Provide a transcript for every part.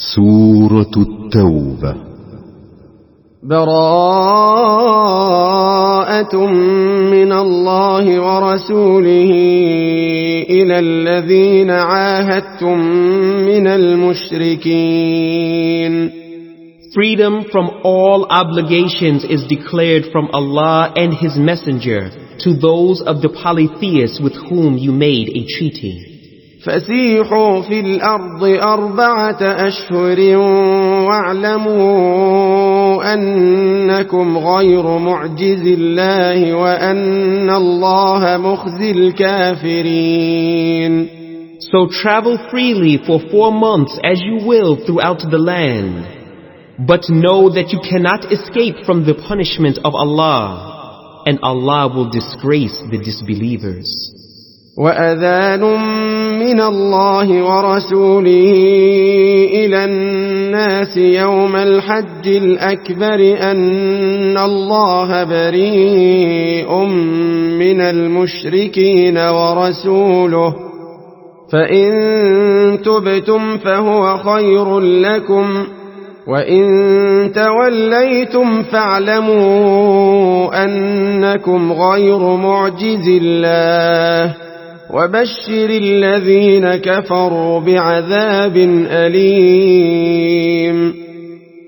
سورة التوبة. براءة من الله ورسوله إلى الذين عاهدتم من المشركين. Freedom from all obligations is declared from Allah and His Messenger to those of the polytheists with whom you made a treaty. فسيحوا في الأرض 4 أشهر واعلموا أنكم غير معجز الله وأن الله مخزي الكافرين. So travel freely for 4 months as you will throughout the land. But know that you cannot escape from the punishment of Allah, and Allah will disgrace the disbelievers. وأذان من الله ورسوله إلى الناس يوم الحج الأكبر أن الله بريء من المشركين ورسوله فإن تبتم فهو خير لكم وإن توليتم فاعلموا أنكم غير معجز الله وبشر الذين كفروا بعذاب أليم.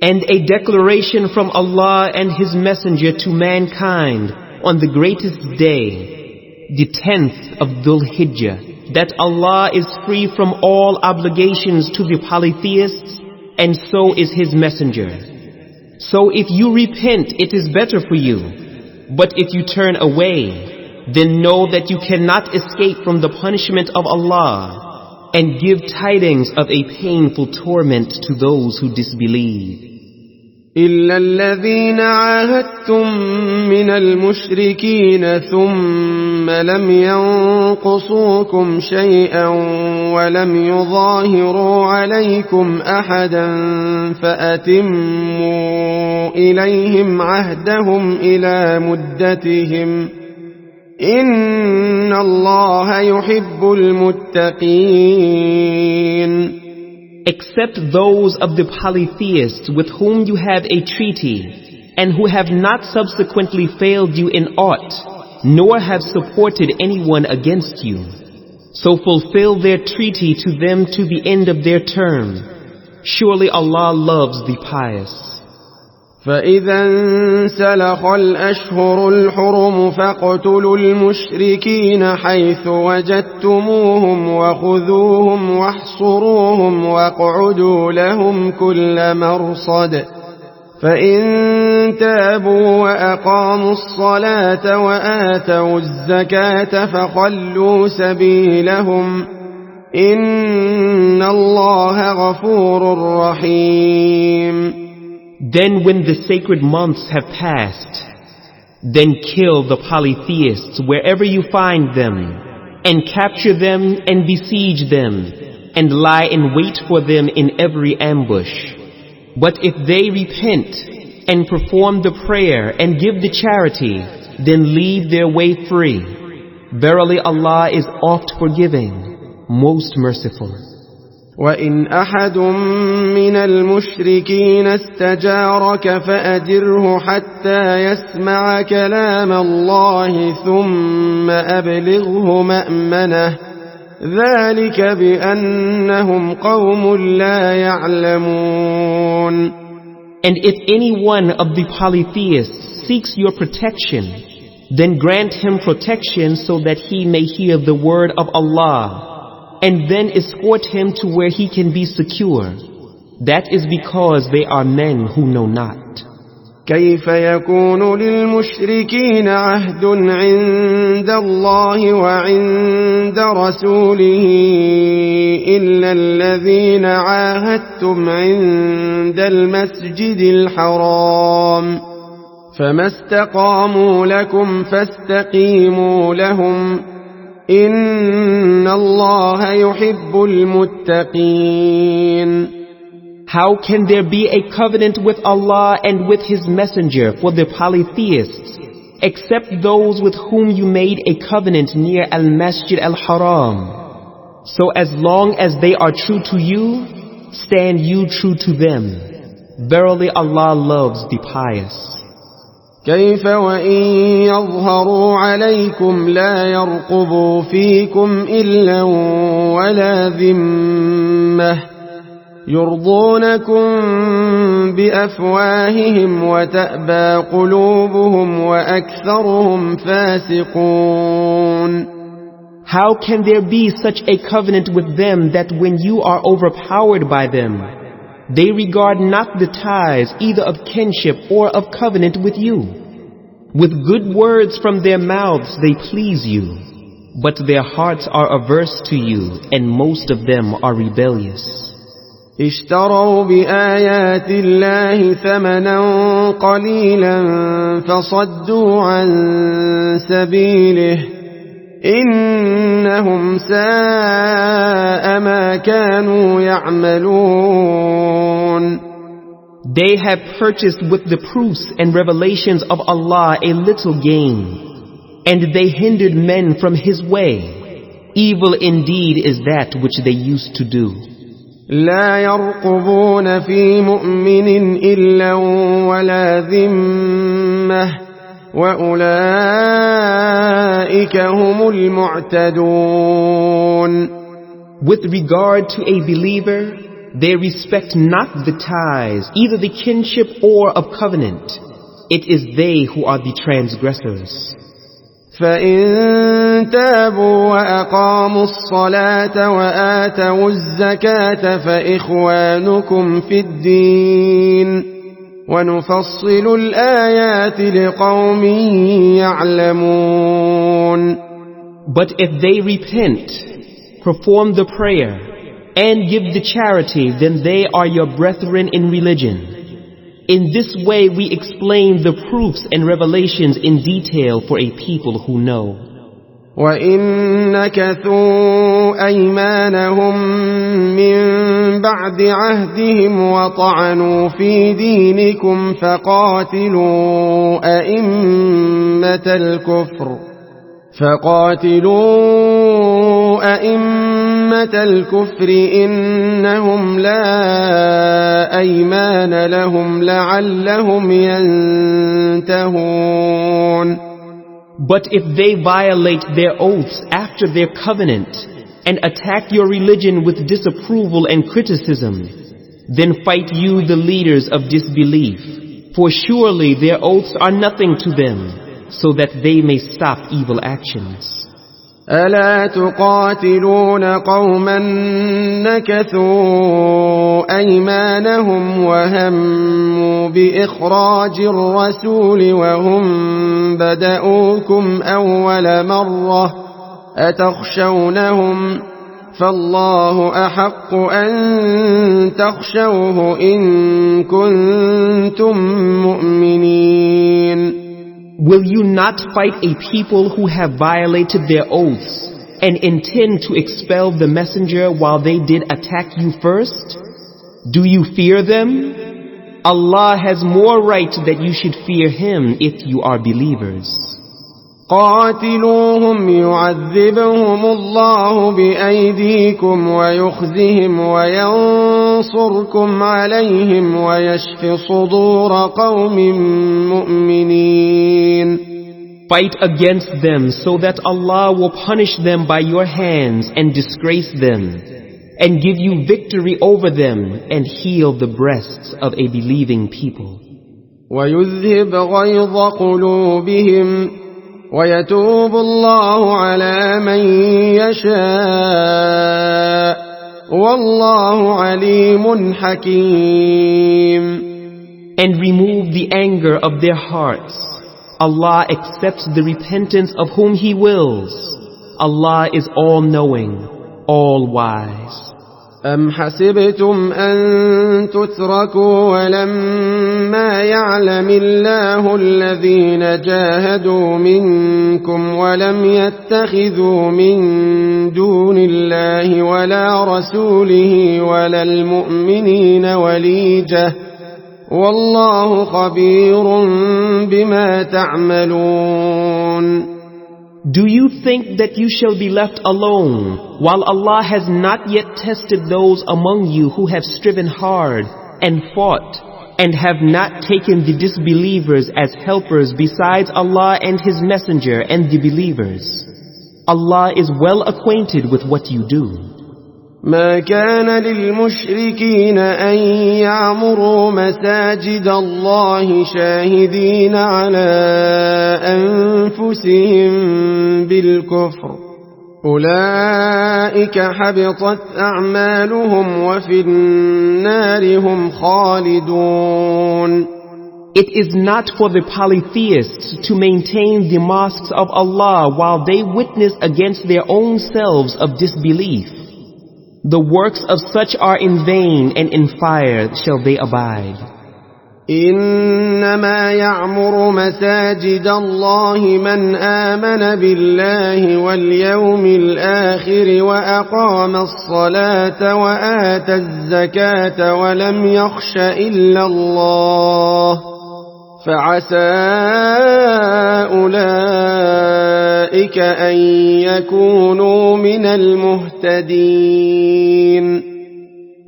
And a declaration from Allah and His Messenger to mankind on the greatest day, the 10th of Dhul-Hijjah, that Allah is free from all obligations to the polytheists, and so is His Messenger. So if you repent, it is better for you. But if you turn away, then know that you cannot escape from the punishment of Allah, and give tidings of a painful torment to those who disbelieve. إلا الذين عاهدتم من المشركين ثم لم ينقصوكم شيئا ولم يظاهروا عليكم أحدا فأتموا إليهم عهدهم إلى مدتهم إن الله يحب المتقين. Except those of the polytheists with whom you have a treaty, and who have not subsequently failed you in aught, nor have supported anyone against you. So fulfill their treaty to them to the end of their term. Surely Allah loves the pious. فإذا انسلخ الأشهر الحرم فاقتلوا المشركين حيث وجدتموهم وخذوهم واحصروهم واقعدوا لهم كل مرصد فإن تابوا وأقاموا الصلاة وآتوا الزكاة فخلوا سبيلهم إن الله غفور رحيم. Then when the sacred months have passed, then kill the polytheists wherever you find them, and capture them and besiege them, and lie in wait for them in every ambush. But if they repent and perform the prayer and give the charity, then leave their way free. Verily Allah is oft forgiving, most merciful. وإن أحد من المشركين استجارك فأجره حتى يسمع كلام الله ثم أبلغه مأمنه ذلك بأنهم قوم لا يعلمون. And if any one of the polytheists seeks your protection, then grant him protection so that he may hear the word of Allah, and then escort him to where he can be secure. That is because they are men who know not. كيف يكون للمشركين عهد عند الله وعند رسوله إلا الذين عاهدتم عند المسجد الحرام فما استقاموا لكم فاستقيموا لهم إن الله يحب المتقين. How can there be a covenant with Allah and with His Messenger for the polytheists, except those with whom you made a covenant near Al-Masjid Al-Haram? So as long as they are true to you, stand you true to them. Verily Allah loves the pious. كيف وإن يظهروا عليكم لا يرقبوا فيكم إلا ولا ذمة يرضونكم بأفواههم وتأبى قلوبهم وأكثرهم فاسقون. How can there be such a covenant with them that when you are overpowered by them, they regard not the ties either of kinship or of covenant with you? With good words from their mouths they please you, but their hearts are averse to you, and most of them are rebellious. اشتروا بآيات الله ثمنا قليلا فصدوا عن سبيله إنهم ساء ما كانوا يعملون. They have purchased with the proofs and revelations of Allah a little gain, and they hindered men from His way. Evil indeed is that which they used to do. لا يرقبون في مؤمن إلا ولا ذمة وأولئك هم المعتدون. With regard to a believer, they respect not the ties, either the kinship or of covenant. It is they who are the transgressors. فإن تابوا وأقاموا الصلاة وآتوا الزكاة فإخوانكم في الدين ونفصل الآيات لقوم يعلمون. But if they repent, perform the prayer, and give the charity, then they are your brethren in religion. In this way we explain the proofs and revelations in detail for a people who know. وَإِن نَكَثُوا أَيْمَانَهُم مِّن بَعْدِ عَهْدِهِمْ وَطَعَنُوا فِي دِينِكُمْ فَقَاتِلُوا أَئِمَّةَ الْكُفْرِ إِنَّهُمْ لَا أَيْمَانَ لَهُمْ لَعَلَّهُمْ يَنْتَهُونَ. But if they violate their oaths after their covenant and attack your religion with disapproval and criticism, then fight you the leaders of disbelief, for surely their oaths are nothing to them, so that they may stop evil actions. ألا تقاتلون قوما نكثوا أيمانهم وهموا بإخراج الرسول وهم بدؤوكم أول مرة أتخشونهم فالله أحق أن تخشوه إن كنتم مؤمنين. Will you not fight a people who have violated their oaths and intend to expel the messenger while they did attack you first? Do you fear them? Allah has more right that you should fear Him if you are believers. قاتلوهم يعذبهم الله بأيديكم ويخزهم وينصركم عليهم ويشف صدور قوم مؤمنين. Fight against them so that Allah will punish them by your hands and disgrace them, and give you victory over them and heal the breasts of a believing people. ويذهب غيظ قلوبهم ويتوب الله على من يشاء والله عليم حكيم. And remove the anger of their hearts. Allah accepts the repentance of whom He wills. Allah is all-knowing, all-wise. أم حسبتم أن تتركوا ولما يعلم الله الذين جاهدوا منكم ولم يتخذوا من دون الله ولا رسوله ولا المؤمنين وليجة والله خبير بما تعملون. Do you think that you shall be left alone, while Allah has not yet tested those among you who have striven hard and fought, and have not taken the disbelievers as helpers besides Allah and His Messenger and the believers? Allah is well acquainted with what you do. ما كان للمشركين أن يعمروا مساجد الله شاهدين على أنفسهم بالكفر أولئك حبطت أعمالهم وفي النار هم خالدون. It is not for the polytheists to maintain the mosques of Allah while they witness against their own selves of disbelief. The works of such are in vain, and in fire shall they abide. إنما يعمر مساجد الله من آمن بالله واليوم الآخر وأقام الصلاة وآتى الزكاة ولم يخش إلا الله فعسى أولئك أن يكونوا من المهتدين.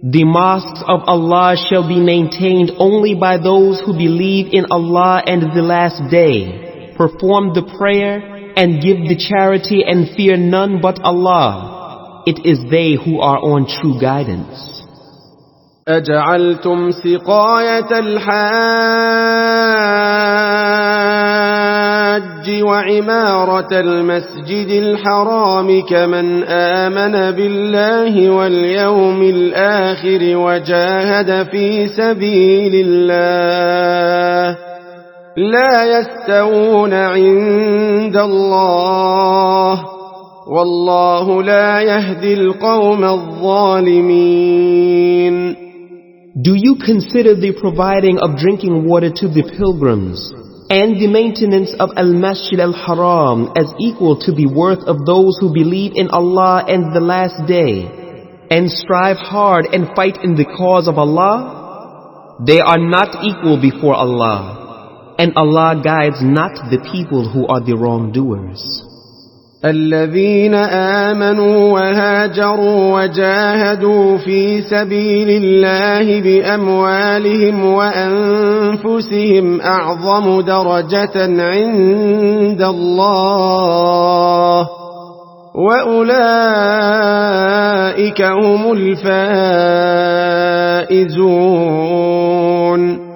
The mosques of Allah shall be maintained only by those who believe in Allah and the last day, perform the prayer and give the charity and fear none but Allah. It is they who are on true guidance. أجعلتم سقاية الحاج وعمارة المسجد الحرام كمن آمن بالله واليوم الآخر وجاهد في سبيل الله لا يستوون عند الله والله لا يهدي القوم الظالمين. Do you consider the providing of drinking water to the pilgrims and the maintenance of Al-Masjid Al-Haram as equal to the worth of those who believe in Allah and the last day and strive hard and fight in the cause of Allah? They are not equal before Allah, and Allah guides not the people who are the wrongdoers. الذين آمنوا وهاجروا وجاهدوا في سبيل الله بأموالهم وأنفسهم أعظم درجة عند الله وأولئك هم الفائزون.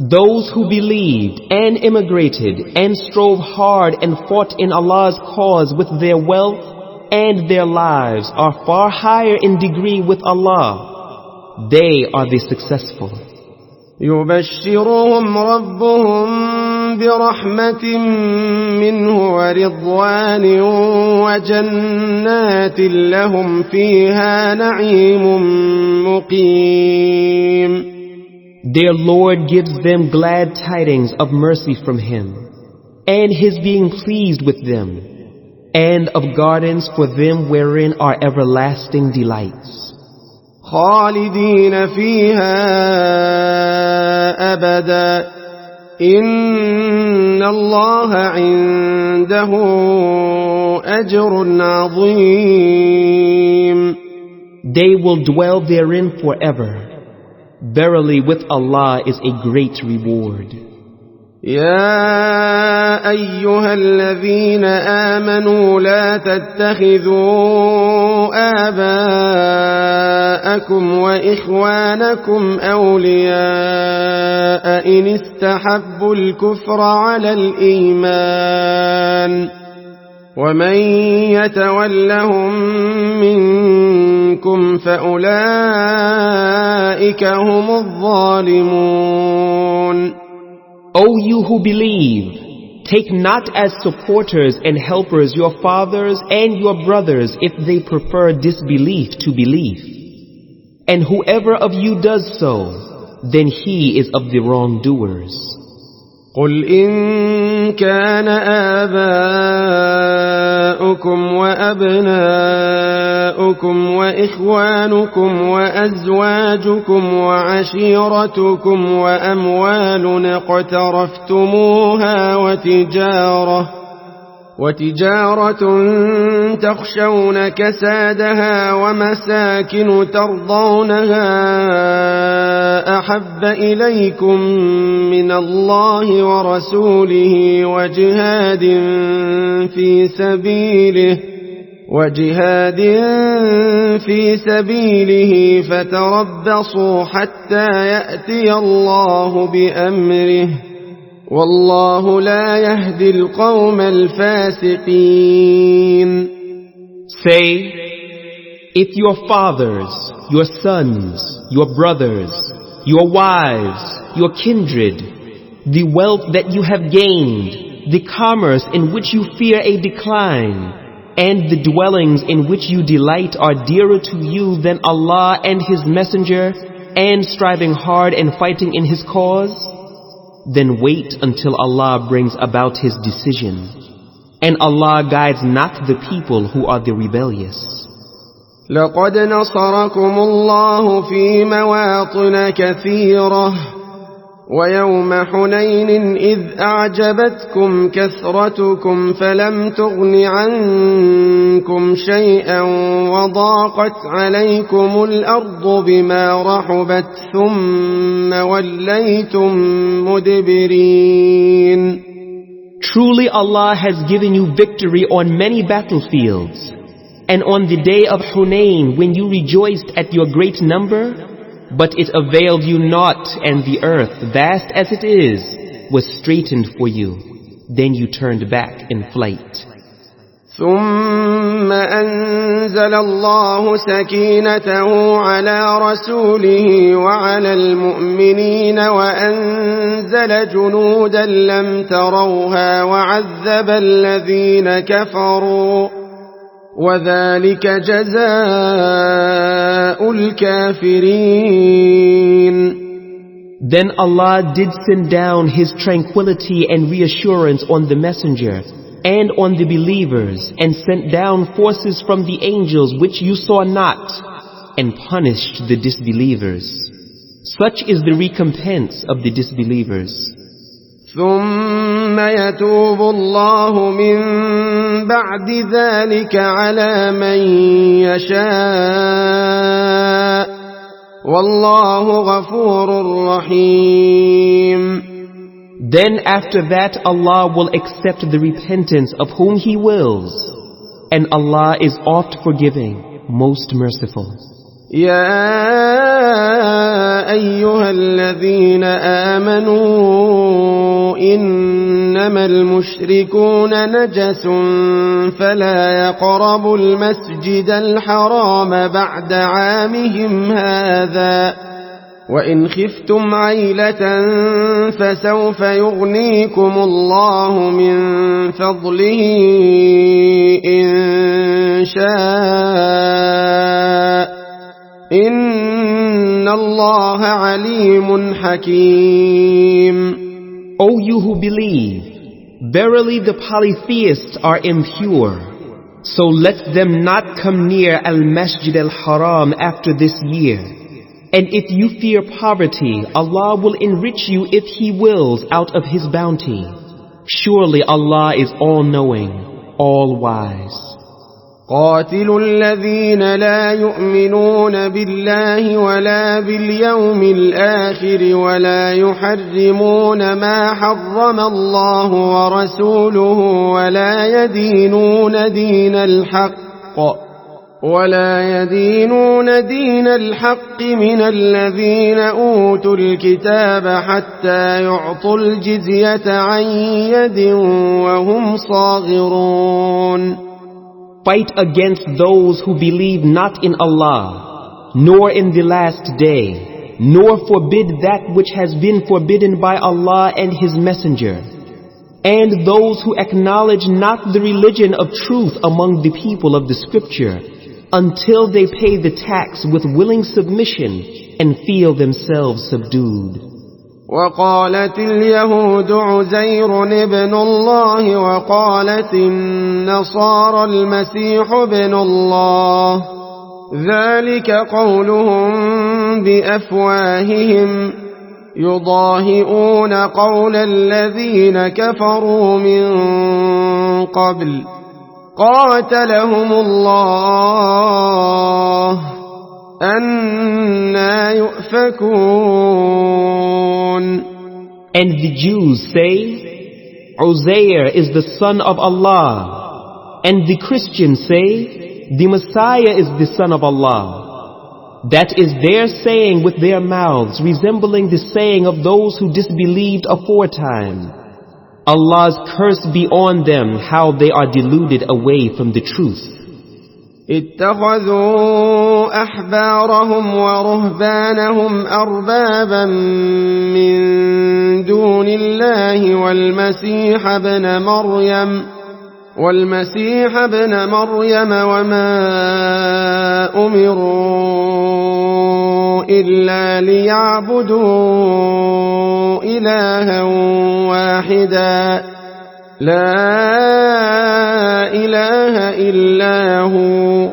Those who believed and immigrated and strove hard and fought in Allah's cause with their wealth and their lives are far higher in degree with Allah. They are the successful. يبشرهم ربهم برحمة منه ورضوان وجنات لهم فيها نعيم مقيم. Their Lord gives them glad tidings of mercy from Him, and His being pleased with them, and of gardens for them wherein are everlasting delights. خالدين فيها أبدا إن الله عنده أجر عظيم. They will dwell therein forever. Verily with Allah is a great reward. يا أيها الذين آمنوا لا تتخذوا آباءكم وإخوانكم أولياء إن استحبوا الكفر على الإيمان ومن يتولهم منكم فأولئك هم الظالمون. O you who believe, take not as supporters and helpers your fathers and your brothers if they prefer disbelief to belief. And whoever of you does so, then he is of the wrongdoers. قل إن كان آباؤكم وأبناؤكم وإخوانكم وأزواجكم وعشيرتكم وأموال اقترفتموها وتجارة تخشون كسادها ومساكن ترضونها أحب إليكم من الله ورسوله وجهاد في سبيله فتربصوا حتى يأتي الله بأمره والله لا يهدي القوم الفاسقين. Say, if your fathers, your sons, your brothers, your wives, your kindred, the wealth that you have gained, the commerce in which you fear a decline, and the dwellings in which you delight are dearer to you than Allah and His Messenger, and striving hard and fighting in His cause, then wait until Allah brings about His decision. And Allah guides not the people who are the rebellious. لقد نصركم الله في مواطن كثيرة ويوم حنين إذ أعجبتكم كثرتكم فلم تغن عنكم شيئا وضاقت عليكم الأرض بما رحبت ثم وليتم مدبرين. Truly Allah has given you victory on many battlefields, and on the day of Hunain when you rejoiced at your great number, but it availed you not, and the earth, vast as it is, was straightened for you. Then you turned back in flight. ثم أنزل الله سكينته على رسوله وعلى المؤمنين وأنزل جنودا لم تروها وعذب الذين كفروا وذلك جزاء الكافرين. Then Allah did send down His tranquility and reassurance on the messenger and on the believers, and sent down forces from the angels which you saw not, and punished the disbelievers. Such is the recompense of the disbelievers. ثم يتوب الله من بعد ذلك على من يشاء والله غفور رحيم. Then after that Allah will accept the repentance of whom He wills, and Allah is oft forgiving, most merciful. يا أيها الذين آمنوا إنما المشركون نجس فلا يقربوا المسجد الحرام بعد عامهم هذا وإن خفتم عيلة فسوف يغنيكم الله من فضله إن شاء إن الله عليم حكيم. O you who believe, verily the polytheists are impure, so let them not come near Al-Masjid Al-Haram after this year. And if you fear poverty, Allah will enrich you if He wills out of His bounty. Surely Allah is all-knowing, all-wise. قاتلوا الذين لا يؤمنون بالله ولا باليوم الآخر ولا يحرمون ما حرم الله ورسوله ولا يدينون دين الحق من الذين أوتوا الكتاب حتى يعطوا الجزية عن يد وهم صاغرون. Fight against those who believe not in Allah, nor in the last day, nor forbid that which has been forbidden by Allah and His Messenger, and those who acknowledge not the religion of truth among the people of the Scripture, until they pay the tax with willing submission and feel themselves subdued. وقالت اليهود عزير ابن الله وقالت النصارى المسيح ابن الله ذلك قولهم بأفواههم يضاهئون قول الذين كفروا من قبل قاتلهم الله أنى يؤفكون. And the Jews say, Uzair is the son of Allah. And the Christians say, the Messiah is the son of Allah. That is their saying with their mouths, resembling the saying of those who disbelieved aforetime. Allah's curse be on them, how they are deluded away from the truth. اتخذوا أحبارهم ورهبانهم أربابا من دون الله والمسيح ابن مريم وما أمروا إلا ليعبدوا إلها واحدا لا إله إلا هو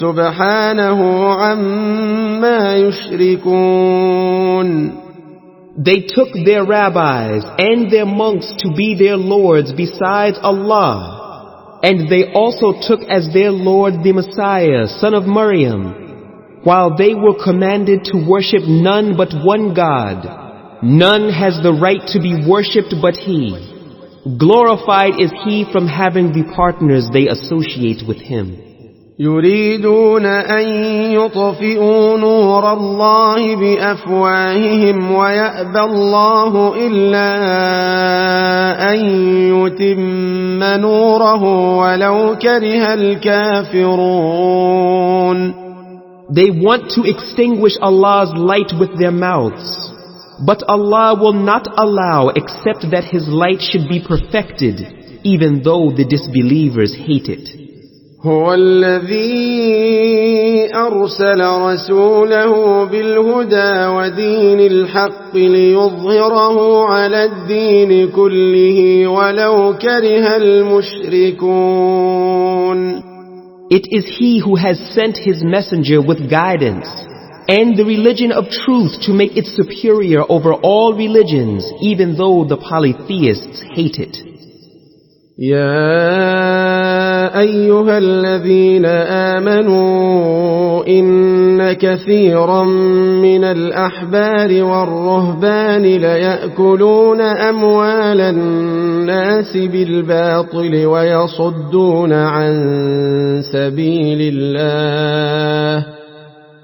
سبحانه عما يشركون. They took their rabbis and their monks to be their lords besides Allah. And they also took as their Lord the Messiah, son of Maryam, while they were commanded to worship none but one God. None has the right to be worshipped but He. Glorified is He from having the partners they associate with Him. يريدون أن يطفئوا نور الله بأفواههم ويأبى الله إلا أن يتم نوره ولو كره الكافرون. They want to extinguish Allah's light with their mouths, but Allah will not allow except that His light should be perfected, even though the disbelievers hate it. هو الذي أرسل رسوله بالهدى ودين الحق ليظهره على الدين كله ولو كره المشركون. It is He who has sent His messenger with guidance and the religion of truth to make it superior over all religions, even though the polytheists hate it. يا أيها الذين آمنوا إن كثيرا من الأحبار والرهبان ليأكلون أموال الناس بالباطل ويصدون عن سبيل الله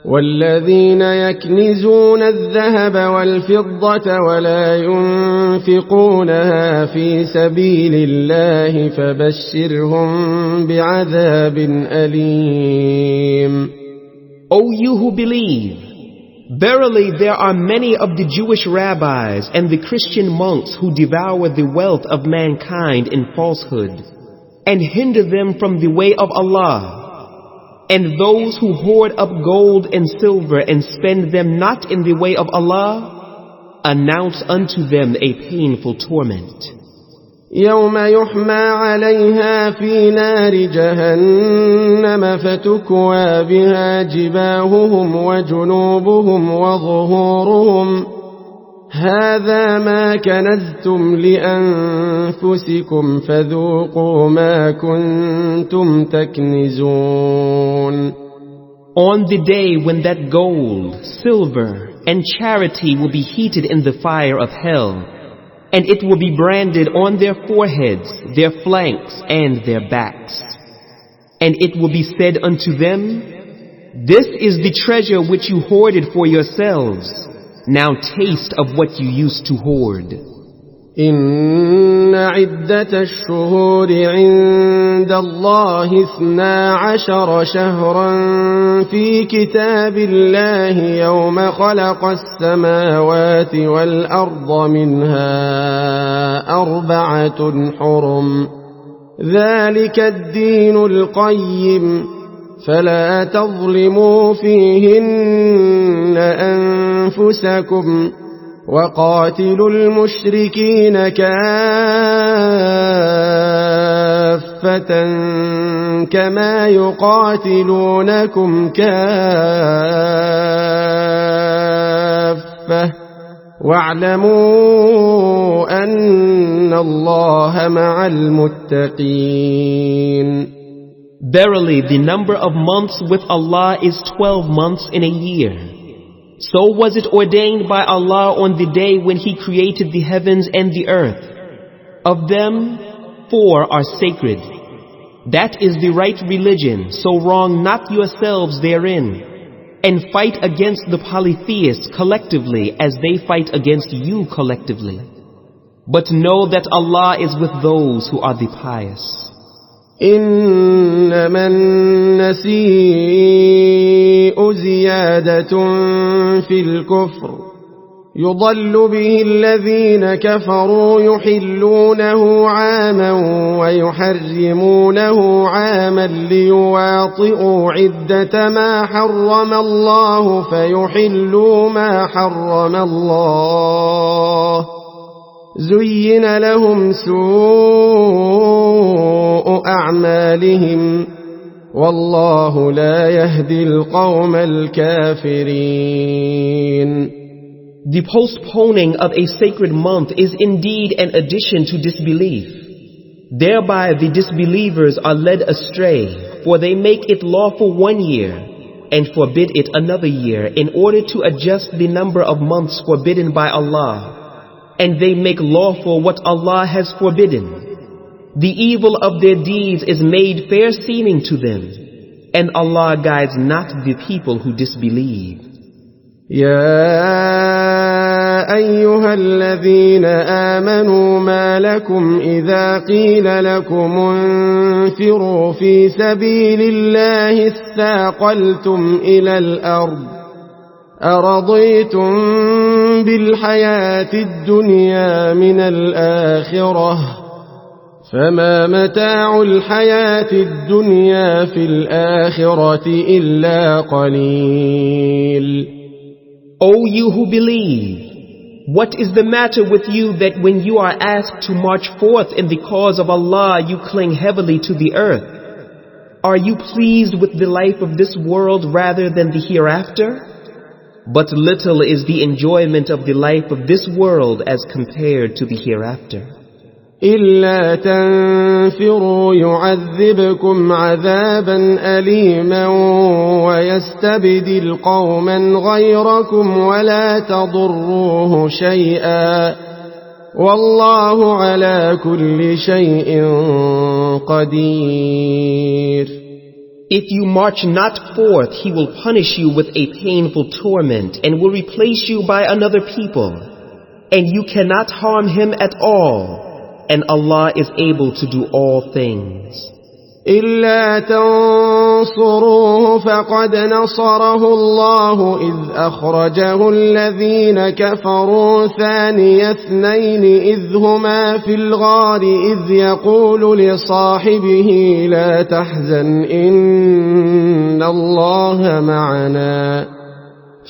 والذين يكنزون الذهب والفضة ولا ينفقونها في سبيل الله فبشرهم بعذاب أليم. O you who believe, verily there are many of the Jewish rabbis and the Christian monks who devour the wealth of mankind in falsehood and hinder them from the way of Allah. And those who hoard up gold and silver and spend them not in the way of Allah, announce unto them a painful torment. يوم يحمى عليها في نار جهنم فتكوى بها جباههم وجنوبهم وظهورهم هذا ما كنزتم لأنفسكم فذوقوا ما كنتم تكنزون. On the day when that gold, silver, and charity will be heated in the fire of hell, and it will be branded on their foreheads, their flanks, and their backs. And it will be said unto them, this is the treasure which you hoarded for yourselves. Now taste of what you used to hoard. إن عدة الشهور عند الله 12 شهرا في كتاب الله يوم خلق السماوات والأرض منها 4 حرم ذلك الدين القيم فلا تظلموا فيهن أنفسكم وقاتلوا المشركين كافة كما يقاتلونكم كافة واعلموا أن الله مع المتقين. Verily, the number of months with Allah is 12 months in a year. So was it ordained by Allah on the day when He created the heavens and the earth. Of them, 4 are sacred. That is the right religion, so wrong not yourselves therein. And fight against the polytheists collectively as they fight against you collectively. But know that Allah is with those who are the pious. إنما النسيء زيادة في الكفر يضل به الذين كفروا يحلونه عاما ويحرمونه عاما ليواطئوا عدة ما حرم الله فيحلوا ما حرم الله زين لهم سوء أعمالهم والله لا يهدي القوم الكافرين. The postponing of a sacred month is indeed an addition to disbelief. Thereby the disbelievers are led astray, for they make it lawful 1 year and forbid it another year in order to adjust the number of months forbidden by Allah. And they make lawful what Allah has forbidden. The evil of their deeds is made fair seeming to them, and Allah guides not the people who disbelieve. يا أيها الذين آمنوا ما لكم إذا قيل لكم انفروا في سبيل الله اثاقلتم إلى الأرض أرضيتم بالحياة الدنيا من الآخرة فما متاع الحياة الدنيا في الآخرة إلا قليل. O you who believe, what is the matter with you that when you are asked to march forth in the cause of Allah you cling heavily to the earth? Are you pleased with the life of this world rather than the hereafter? But little is the enjoyment of the life of this world as compared to the hereafter. إلا تنفروا يعذبكم عذابا أليما ويستبدل قوما غيركم ولا تضروه شيئا والله على كل شيء قدير. If you march not forth, He will punish you with a painful torment and will replace you by another people. And you cannot harm him at all. And Allah is able to do all things. إلا تنصروه فقد نصره الله إذ أخرجه الذين كفروا ثاني اثنين إذ هما في الغار إذ يقول لصاحبه لا تحزن إن الله معنا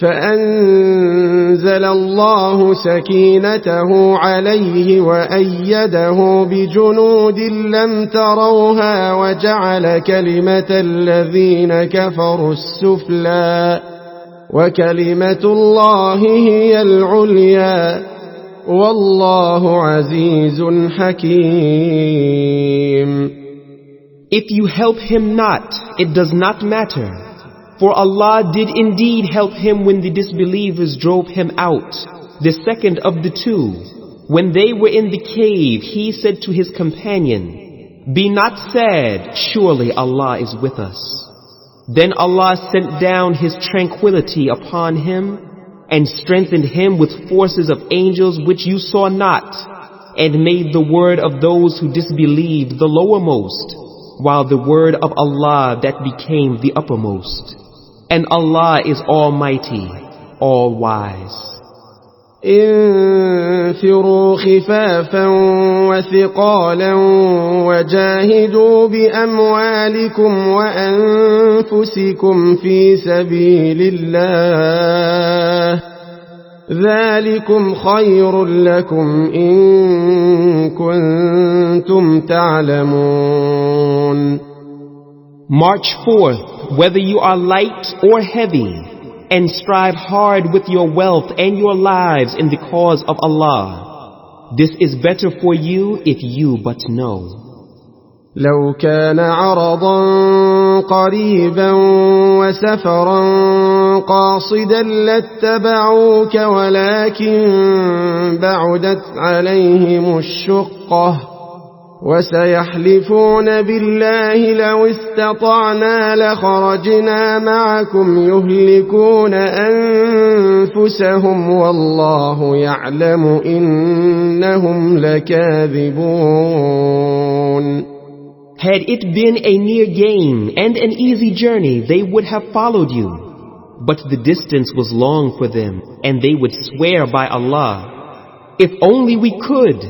فأنزل الله سكينته عليه وأيده بجنود لم تروها وجعل كلمة الذين كفروا السفلى وكلمة الله هي العليا والله عزيز حكيم. If you help him not, it does not matter. For Allah did indeed help him when the disbelievers drove him out, the second of the two. When they were in the cave, he said to his companion, "Be not sad, surely Allah is with us." Then Allah sent down His tranquility upon him and strengthened him with forces of angels which you saw not, and made the word of those who disbelieved the lowermost, while the word of Allah that became the uppermost. And Allah is Almighty, All-Wise. انفروا خفافا وثقالا وجاهدوا بأموالكم وأنفسكم في سبيل الله ذلكم خير لكم إن كنتم تعلمون. March forth, whether you are light or heavy, and strive hard with your wealth and your lives in the cause of Allah. This is better for you if you but know. لو كان عرضا قريبا وسفرا قاصدا لاتبعوك ولكن بعدت عليهم الشقة وسيحلفون بالله لو استطعنا لخرجنا معكم يهلكون أنفسهم والله يعلم إنهم لكاذبون. Had it been a near gain and an easy journey, they would have followed you. But the distance was long for them, and they would swear by Allah, "If only we could,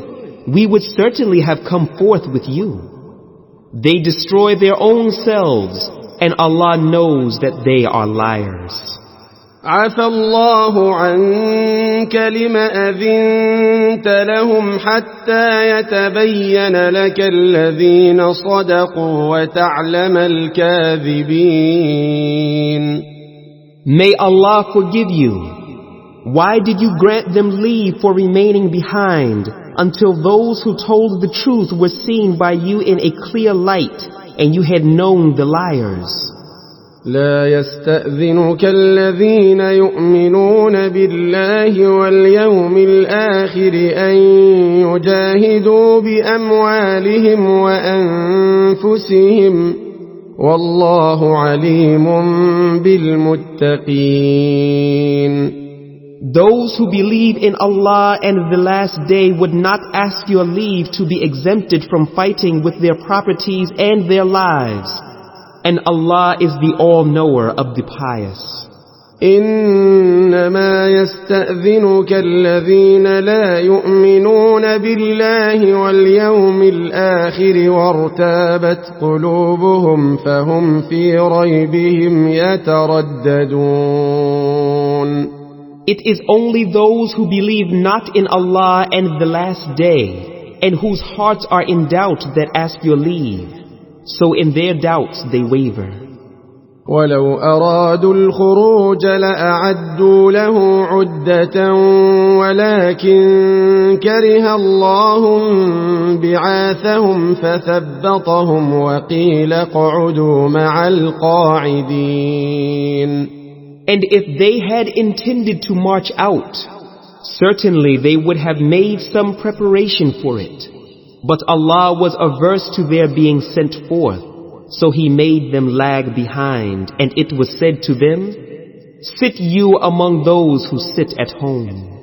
we would certainly have come forth with you." They destroy their own selves, and Allah knows that they are liars. عفى الله عنك لما أذنت لهم حتى يتبين لك الذين صدقوا وتعلم الكاذبين. May Allah forgive you. Why did you grant them leave for remaining behind until those who told the truth were seen by you in a clear light and you had known the liars? لا يستأذنك الذين يؤمنون بالله واليوم الآخر أن يجاهدوا بأموالهم وأنفسهم والله عليم بالمتقين. Those who believe in Allah and the last day would not ask your leave to be exempted from fighting with their properties and their lives. And Allah is the all-knower of the pious. إنما يستأذنك الذين لا يؤمنون بالله واليوم الآخر وارتابت قلوبهم فهم في ريبهم يترددون. It is only those who believe not in Allah and the last day, and whose hearts are in doubt that ask your leave. So in their doubts they waver. ولو أرادوا الخروج لأعدوا له عدة ولكن كره الله بعاثهم فثبطهم وقيل اقعدوا مع القاعدين. And if they had intended to march out, certainly they would have made some preparation for it. But Allah was averse to their being sent forth, so He made them lag behind, and it was said to them, "Sit you among those who sit at home."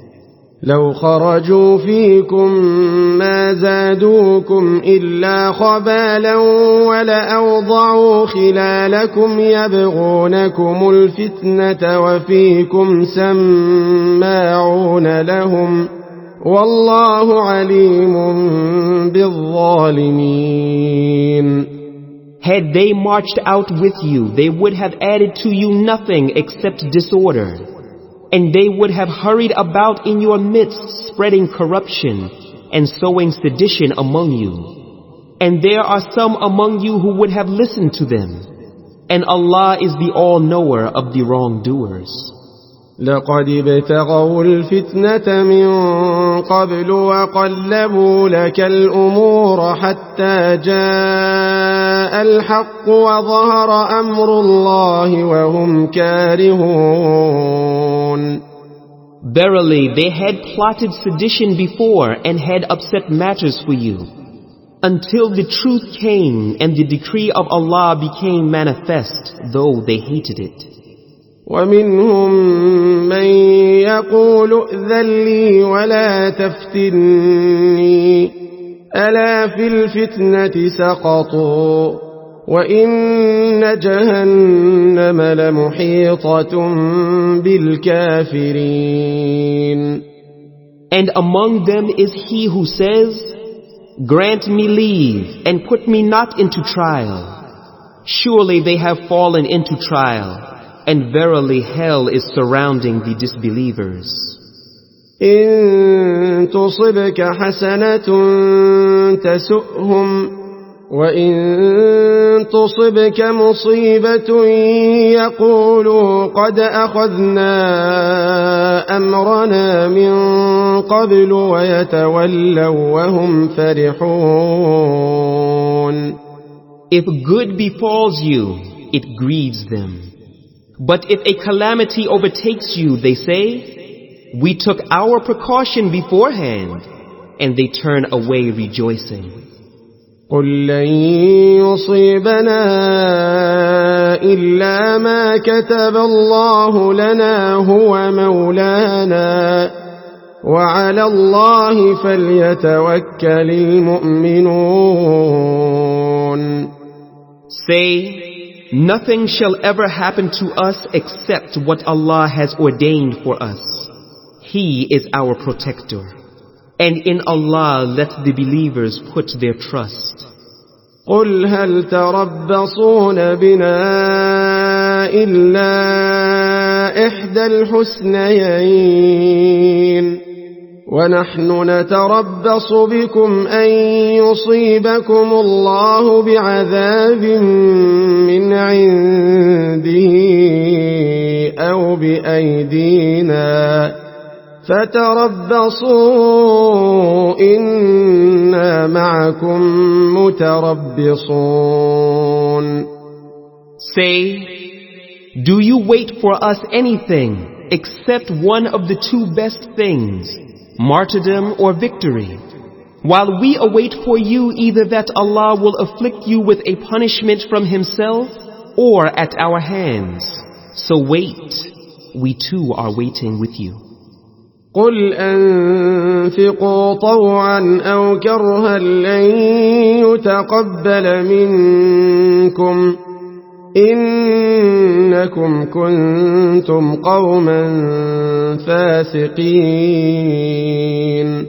لو خرجوا فيكم ما زادوكم إلا خبالا ولأوضعوا خلالكم يبغونكم الفتنة وفيكم سماعون لهم والله عليم بالظالمين. Had they marched out with you, they would have added to you nothing except disorder. And they would have hurried about in your midst, spreading corruption and sowing sedition among you. And there are some among you who would have listened to them. And Allah is the all-knower of the wrongdoers. لقد ابتغوا الفتنة من قبل وقلبوا لك الأمور حتى جاء الحق وظهر أمر الله وهم كارهون. Verily, they had plotted sedition before and had upset matters for you, until the truth came and the decree of Allah became manifest, though they hated it. ومنهم من يقول ائذن لي ولا تفتني ألا في الفتنة سقطوا وإن جهنم لمحيطة بالكافرين. And among them is he who says, "Grant me leave and put me not into trial. Surely they have fallen into trial. And verily hell is surrounding the disbelievers." إن تصبك حسنة تسؤهم وإن تصبك مصيبة يقولوا قد أخذنا أمرنا من قبل ويتولوا وهم فرحون. If good befalls you, it grieves them. But if a calamity overtakes you, they say, we took our precaution beforehand, and they turn away rejoicing. قل لن يصيبنا إلا ما كتب الله لنا هو مولانا وعلى الله فليتوكل المؤمنون. Say, nothing shall ever happen to us except what Allah has ordained for us. He is our protector. And in Allah let the believers put their trust. قل هل تربصون بنا إلا إحدى الحسنيين ونحن نتربص بكم أن يصيبكم الله بعذاب من عنده أو بأيدينا فتربصوا إنا معكم متربصون. Say, do you wait for us anything except one of the two best things, martyrdom or victory, while we await for you either that Allah will afflict you with a punishment from Himself or at our hands. So wait, we too are waiting with you. قل أنفقوا طوعا أو كرها لن يتقبل منكم إنكم كنتم قوما فاسقين.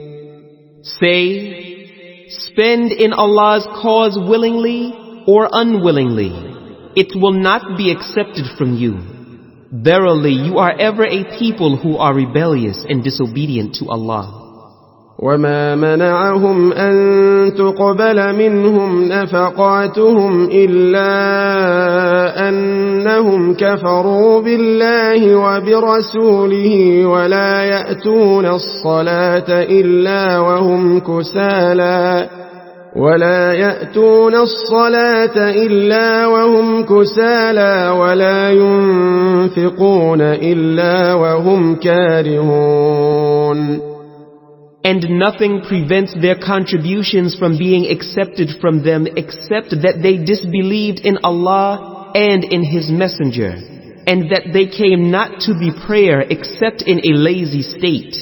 Say, spend in Allah's cause willingly or unwillingly. It will not be accepted from you. Verily, you are ever a people who are rebellious and disobedient to Allah. وما منعهم أن تقبل منهم نفقاتهم إلا أنهم كفروا بالله وبرسوله ولا يأتون الصلاة إلا وهم كسالى ولا ينفقون إلا وهم كارهون. And nothing prevents their contributions from being accepted from them except that they disbelieved in Allah and in His Messenger, and that they came not to the prayer except in a lazy state,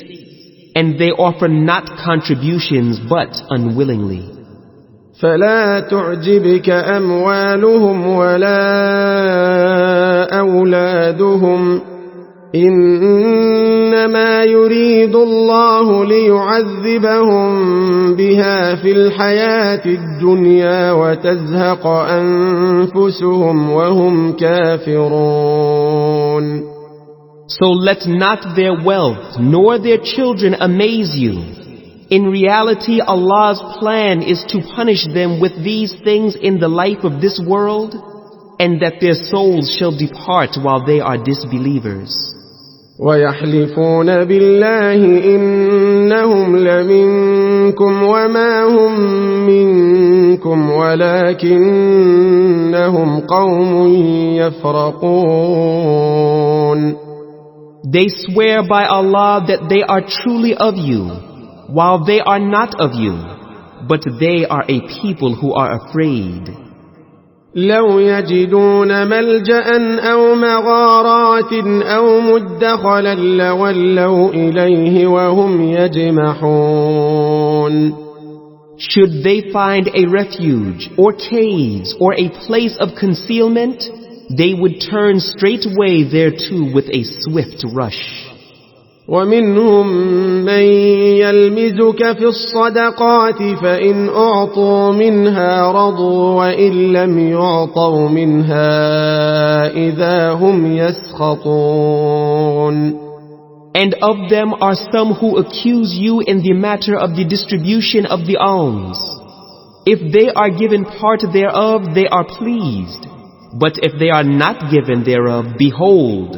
and they offer not contributions but unwillingly. فلا تعجبك أموالهم ولا أولادهم إنما يريد الله ليعذبهم بها في الحياة الدنيا وتزهق أنفسهم وهم كافرون. So let not their wealth nor their children amaze you. In reality, Allah's plan is to punish them with these things in the life of this world, and that their souls shall depart while they are disbelievers. ويحلفون بالله إنهم لمنكم وما هم منكم ولكنهم قوم يفرقون. They swear by Allah that they are truly of you, while they are not of you, but they are a people who are afraid. لو يجدون ملجأ أو مغارات أو مدخلا لولوا إليه وهم يجمحون. Should they find a refuge or caves or a place of concealment, they would turn straightway thereto with a swift rush. ومنهم من يلمزك في الصدقات فإن أعطوا منها رضوا وإن لم يعطوا منها إذا هم يسخطون. And of them are some who accuse you in the matter of the distribution of the alms. If they are given part thereof, they are pleased. But if they are not given thereof, behold,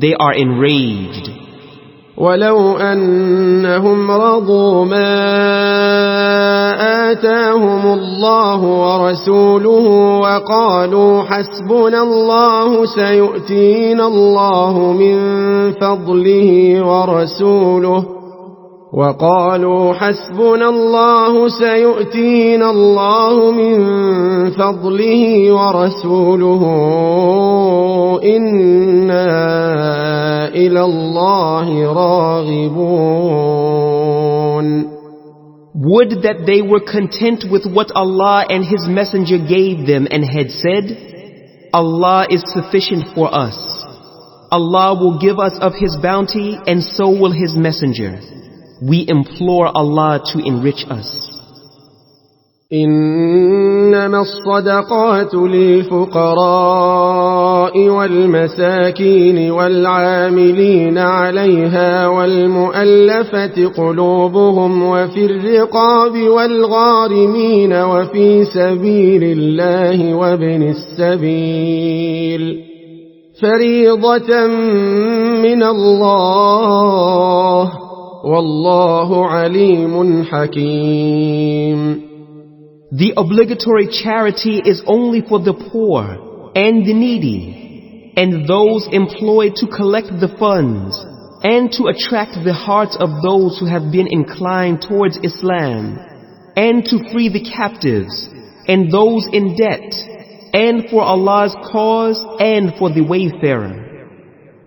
they are enraged. ولو أنهم رضوا ما آتاهم الله ورسوله وقالوا حسبنا الله سيؤتينا الله من فضله ورسوله إنا إلى الله راغبون. Would that they were content with what Allah and His Messenger gave them and had said, Allah is sufficient for us. Allah will give us of His bounty, and so will His Messenger. We implore Allah to enrich us. إنما الصدقات للفقراء والمساكين والعاملين عليها والمؤلفة قلوبهم وفي الرقاب والغارمين وفي سبيل الله وابن السبيل فريضة من الله والله عليم حكيم. The obligatory charity is only for the poor and the needy, and those employed to collect the funds, and to attract the hearts of those who have been inclined towards Islam, and to free the captives, and those in debt, and for Allah's cause, and for the wayfarer.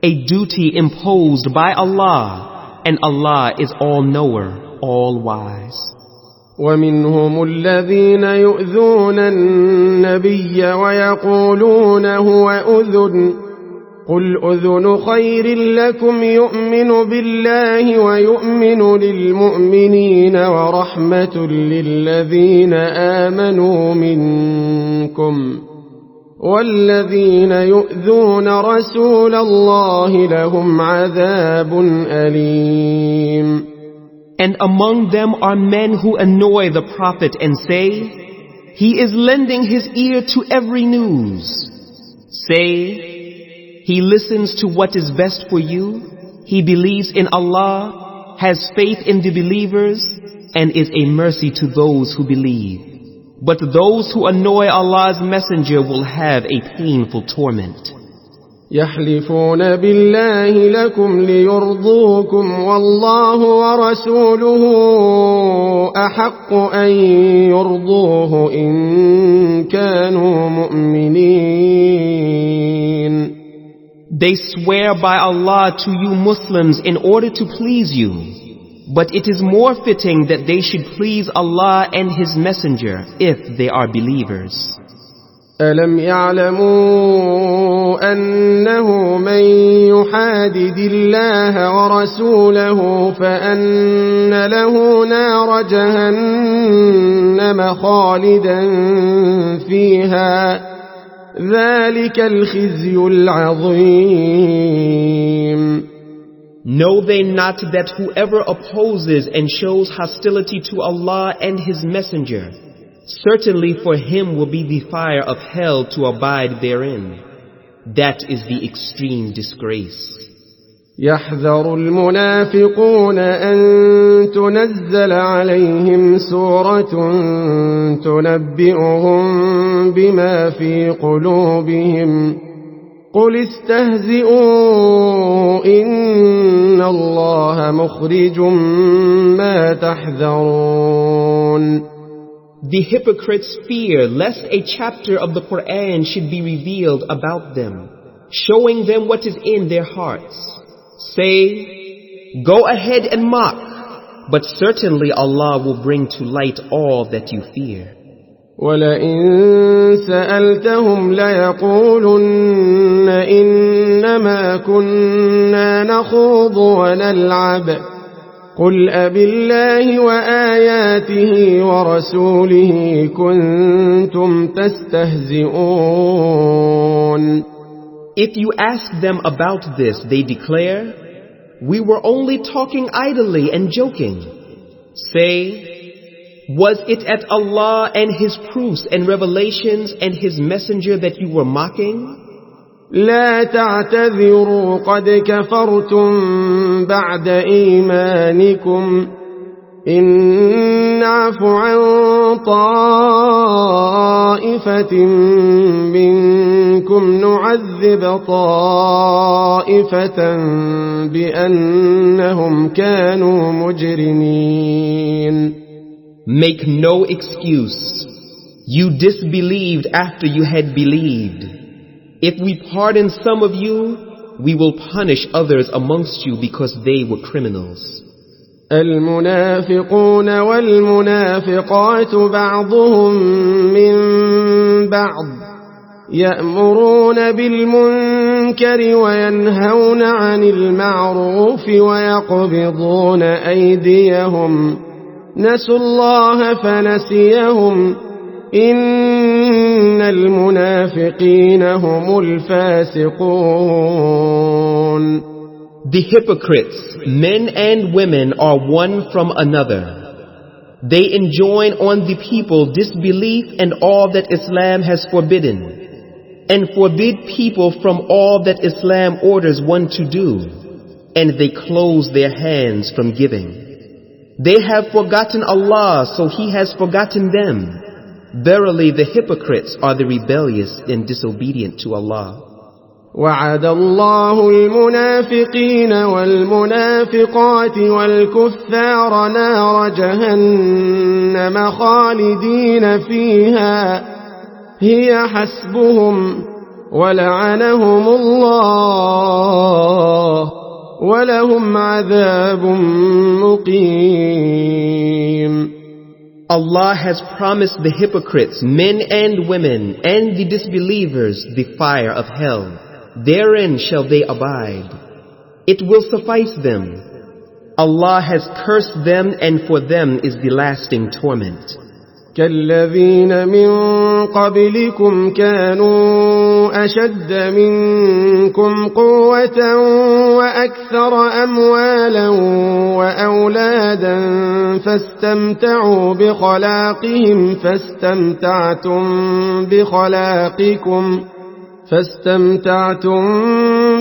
A duty imposed by Allah, and Allah is all-knower, all-wise. ومنهم الذين يؤذون النبي ويقولون هو أذن قل أذن خير لكم يؤمن بالله ويؤمن للمؤمنين ورحمة للذين آمنوا منكم والذين يؤذون رسول الله لهم عذاب أليم. And among them are men who annoy the Prophet and say, he is lending his ear to every news. Say, he listens to what is best for you, he believes in Allah, has faith in the believers, and is a mercy to those who believe. But those who annoy Allah's Messenger will have a painful torment. يحلفون بالله لكم ليرضوكم والله ورسوله أحق أن يرضوه إن كانوا مؤمنين. They swear by Allah to you Muslims in order to please you, but it is more fitting that they should please Allah and His Messenger if they are believers. ألم يعلموا أنه من يحادد الله ورسوله فأن له نار جهنم خالدا فيها ذلك الخزي العظيم. Know they not that whoever opposes and shows hostility to Allah and His Messenger, certainly for him will be the fire of hell to abide therein. That is the extreme disgrace. يحذر المنافقون أن تنزل عليهم سورة تنبئهم بما في قلوبهم قل استهزئوا إن الله مخرج ما تحذرون. The hypocrites fear lest a chapter of the Qur'an should be revealed about them, showing them what is in their hearts. Say, go ahead and mock, but certainly Allah will bring to light all that you fear. وَلَئِن سَأَلْتَهُمْ لَيَقُولُنَّ إِنَّمَا كُنَّا نَخُوضُ وَنَلْعَبُ قُلْ أَبِاللَّهِ وَآيَاتِهِ وَرَسُولِهِ كُنْتُمْ تَسْتَهْزِئُونَ. If you ask them about this, they declare, we were only talking idly and joking. Say, Was it at Allah and His proofs and revelations and His messenger that you were mocking? لا تعتذروا قد كفرتم بعد إيمانكم إن نعف عن طائفة منكم نعذب طائفة بأنهم كانوا مجرمين. Make no excuse. You disbelieved after you had believed. If we pardon some of you, we will punish others amongst you because they were criminals. المنافقون والمنافقات بعضهم من بعض يأمرون بالمنكر وينهون عن المعروف ويقبضون أيديهم نسوا الله فنسيهم إن المنافقين هم الفاسقون. The hypocrites, men and women, are one from another. They enjoin on the people disbelief and all that Islam has forbidden, and forbid people from all that Islam orders one to do, and they close their hands from giving. They have forgotten Allah, so He has forgotten them. Verily the hypocrites are the rebellious and disobedient to Allah. وعد الله المنافقين والمنافقات والكفار نار جهنم خالدين فيها هي حسبهم ولعنهم الله ولهم عذاب مقيم. Allah has promised the hypocrites, men and women, and the disbelievers the fire of hell. Therein shall they abide. It will suffice them. Allah has cursed them, and for them is the lasting torment. كالذين من قبلكم كانوا أشد منكم قوة وأكثر أموالا وأولادا فاستمتعوا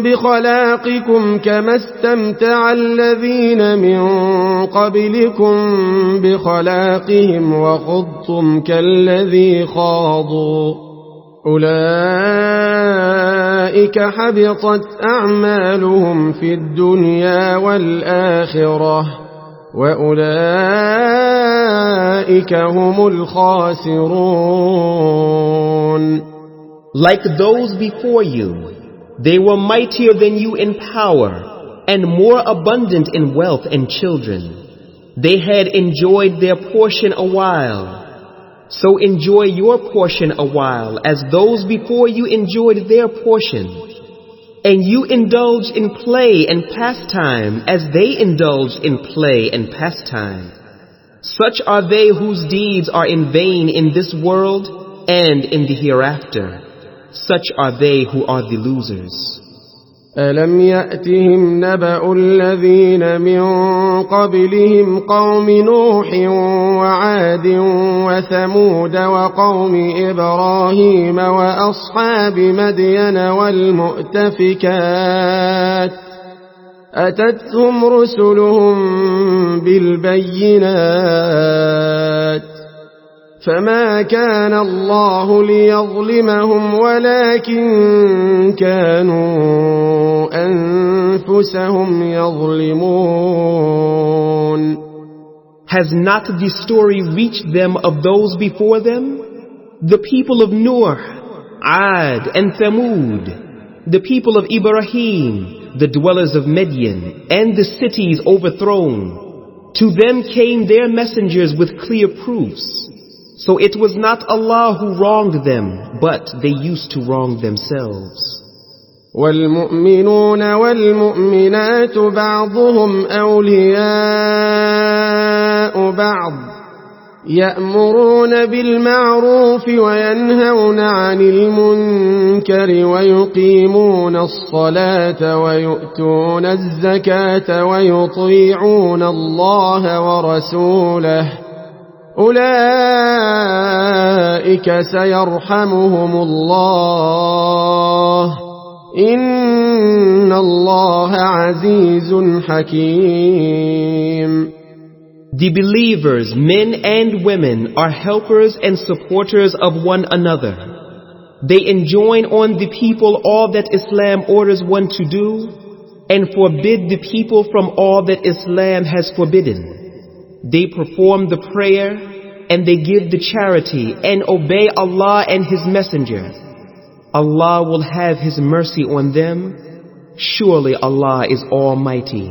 بخلاقكم كما استمتع الذين من قبلكم بخلاقهم وخضتم كالذي خاضوا أولئك حبطت أعمالهم في الدنيا والآخرة وأولئك هم الخاسرون. Like those before you, they were mightier than you in power and more abundant in wealth and children. They had enjoyed their portion a while. So enjoy your portion a while as those before you enjoyed their portion. And you indulge in play and pastime as they indulged in play and pastime. Such are they whose deeds are in vain in this world and in the hereafter. Such are they who are the losers. ألم يأتهم نبأ الذين من قبلهم قوم نوح وعاد وثمود وقوم إبراهيم وأصحاب مدين والمؤتفكات أتتهم رسلهم بالبينات فما كان الله ليظلمهم ولكن كانوا أنفسهم يظلمون. Has not the story reached them of those before them? The people of Nuh, Ad and Thamud, the people of Ibrahim, the dwellers of Midian, and the cities overthrown. To them came their messengers with clear proofs. So it was not Allah who wronged them, but they used to wrong themselves. والمؤمنون والمؤمنات بعضهم أولياء بعض يأمرون بالمعروف وينهون عن المنكر ويقيمون الصلاة ويؤتون الزكاة ويطيعون الله ورسوله أولئك سيرحمهم الله إن الله عزيز حكيم. The believers, men and women, are helpers and supporters of one another. They enjoin on the people all that Islam orders one to do, and forbid the people from all that Islam has forbidden. They perform the prayer, and they give the charity, and obey Allah and His Messenger. Allah will have His mercy on them. Surely Allah is Almighty,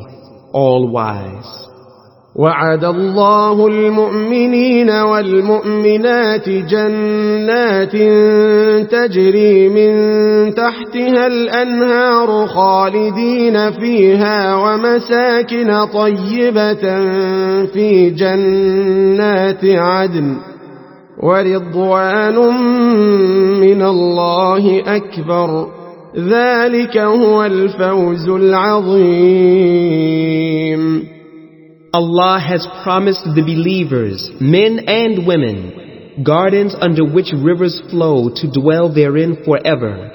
All-Wise. وعد الله المؤمنين والمؤمنات جنات تجري من تحتها الأنهار خالدين فيها ومساكن طيبة في جنات عدن ورضوان من الله أكبر ذلك هو الفوز العظيم. Allah has promised the believers, men and women, gardens under which rivers flow to dwell therein forever,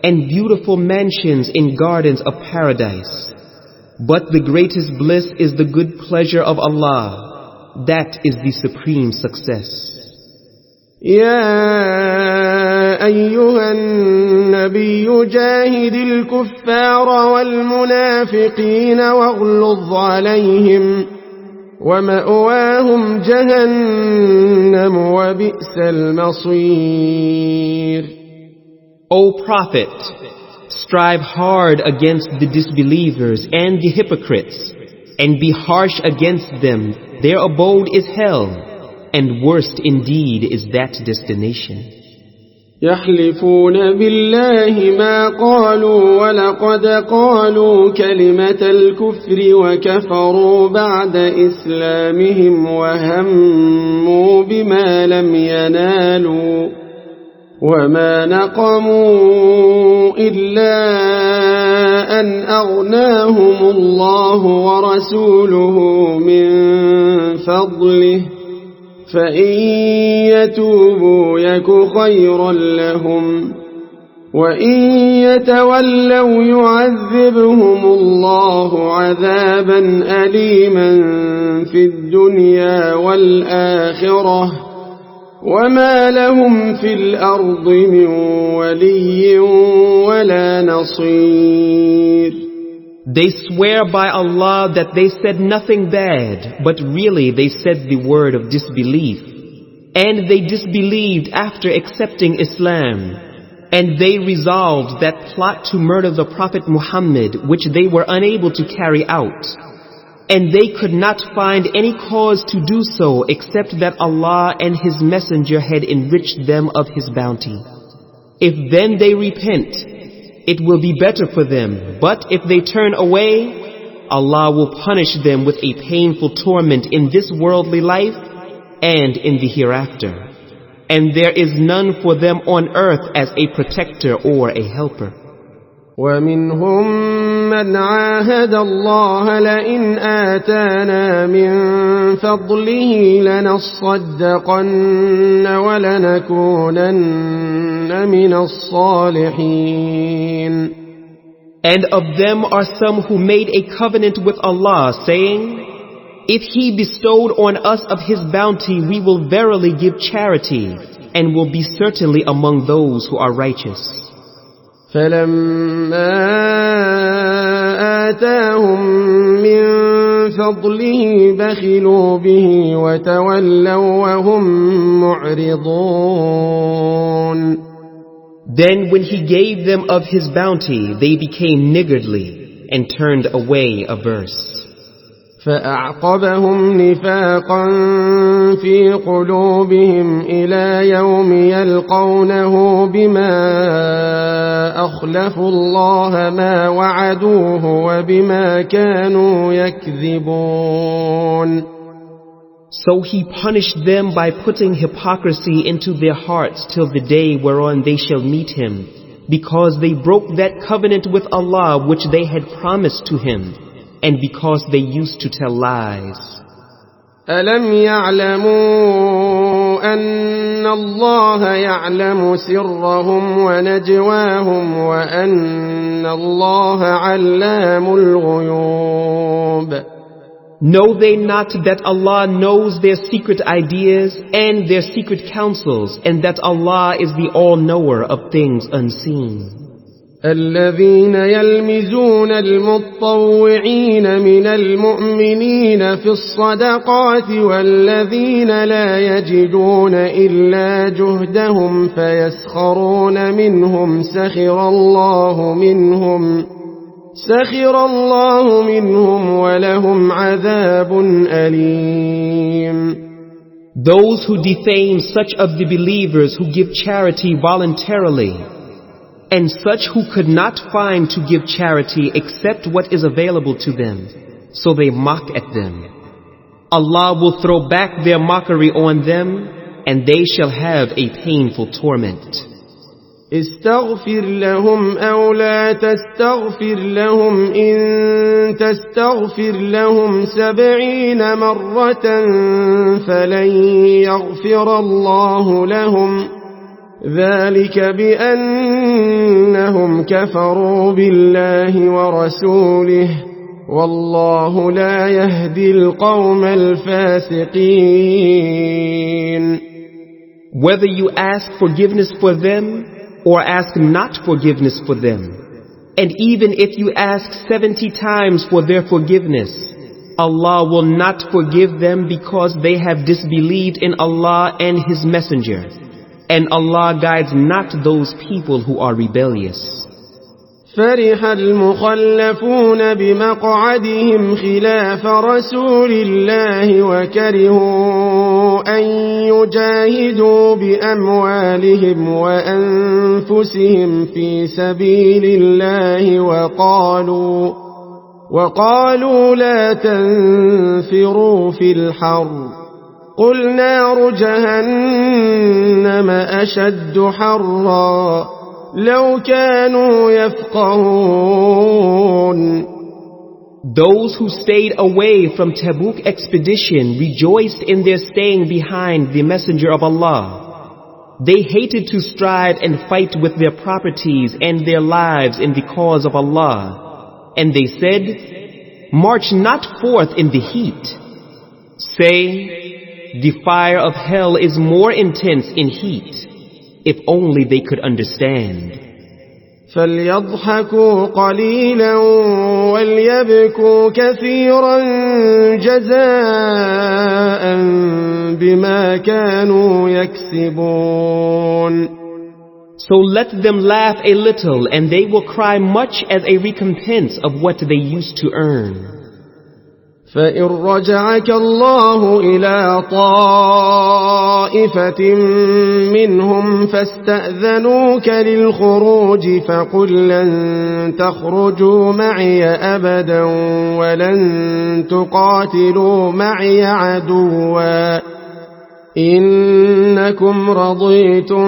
and beautiful mansions in gardens of paradise. But the greatest bliss is the good pleasure of Allah. That is the supreme success. يا أيها النبي جاهد الكفار والمنافقين واغلظ عليهم ومأواهم جهنم وبئس المصير. O Prophet, strive hard against the disbelievers and the hypocrites, and be harsh against them. Their abode is hell, and worst indeed is that destination. يحلفون بالله ما قالوا ولقد قالوا كلمة الكفر وكفروا بعد إسلامهم وهموا بما لم ينالوا وما نقموا إلا أن أغناهم الله ورسوله من فضله فإن يتوبوا يك خيرا لهم وإن يتولوا يعذبهم الله عذابا أليما في الدنيا والآخرة وما لهم في الأرض من ولي ولا نصير. They swear by Allah that they said nothing bad, but really they said the word of disbelief. And they disbelieved after accepting Islam. And they resolved that plot to murder the Prophet Muhammad, which they were unable to carry out. And they could not find any cause to do so except that Allah and His Messenger had enriched them of His bounty. If then they repent, it will be better for them, but if they turn away, Allah will punish them with a painful torment in this worldly life and in the hereafter. And there is none for them on earth as a protector or a helper. ومنهم من عاهد الله لئن آتانا من فضله لنصدقن ولنكونن من الصالحين. And of them are some who made a covenant with Allah, saying, if He bestowed on us of His bounty, we will verily give charity, and will be certainly among those who are righteous. فلما آتاهم من فضله بخلوا به وتولوا وهم معرضون. Then when He gave them of His bounty, they became niggardly and turned away averse. فأعقبهم نفاقا في قلوبهم إلى يوم يلقونه بما أخلفوا الله ما وعدوه وبما كانوا يكذبون. So He punished them by putting hypocrisy into their hearts till the day whereon they shall meet Him, because they broke that covenant with Allah which they had promised to Him, and because they used to tell lies. ألم يعلموا أن الله يعلم سرهم ونجواهم وأن الله علام الغيوب. Know they not that Allah knows their secret ideas and their secret counsels, and that Allah is the all-knower of things unseen. الذين يلمزون المطوعين من المؤمنين في الصدقات والذين لا يجدون إلا جهدهم فيسخرون منهم سخر الله منهم ولهم عذاب أليم. Those who defame such of the believers who give charity voluntarily, and such who could not find to give charity except what is available to them, so they mock at them. Allah will throw back their mockery on them, and they shall have a painful torment. استغفر لهم أو لا تستغفر لهم إن تستغفر لهم 70 مرة فلن يغفر الله لهم ذلك بأنهم كفروا بالله ورسوله والله لا يهدي القوم الفاسقين. Whether you ask forgiveness for them or ask not forgiveness for them, and even if you ask 70 times for their forgiveness, Allah will not forgive them because they have disbelieved in Allah and His Messenger. And Allah guides not those people who are rebellious. فرح المخلفون بمقعدهم خلاف رسول الله وكرهوا أن يجاهدوا بأموالهم وأنفسهم في سبيل الله وقالوا لا تنفروا في الحر قل نار جهنم أشد حرا لو كانوا يفقهون. Those who stayed away from Tabuk expedition rejoiced in their staying behind the Messenger of Allah. They hated to strive and fight with their properties and their lives in the cause of Allah. And they said, march not forth in the heat. Say, the fire of hell is more intense in heat, if only they could understand. فليضحكوا قليلا وليبكوا كثيرا جزاء بما كانوا يكسبون. So let them laugh a little and they will cry much as a recompense of what they used to earn. فإن رجعك الله إلى طائفة منهم فاستأذنوك للخروج فقل لن تخرجوا معي أبدا ولن تقاتلوا معي عدوا إنكم رضيتم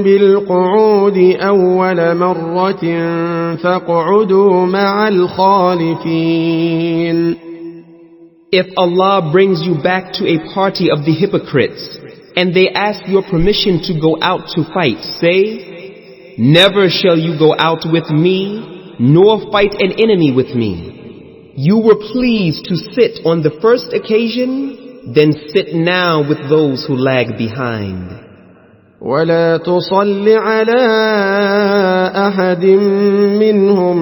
بالقعود أول مرة فاقعدوا مع الخالفين. If Allah brings you back to a party of the hypocrites, and they ask your permission to go out to fight, say, never shall you go out with me, nor fight an enemy with me. You were pleased to sit on the first occasion, then sit now with those who lag behind. ولا تصل على أحد منهم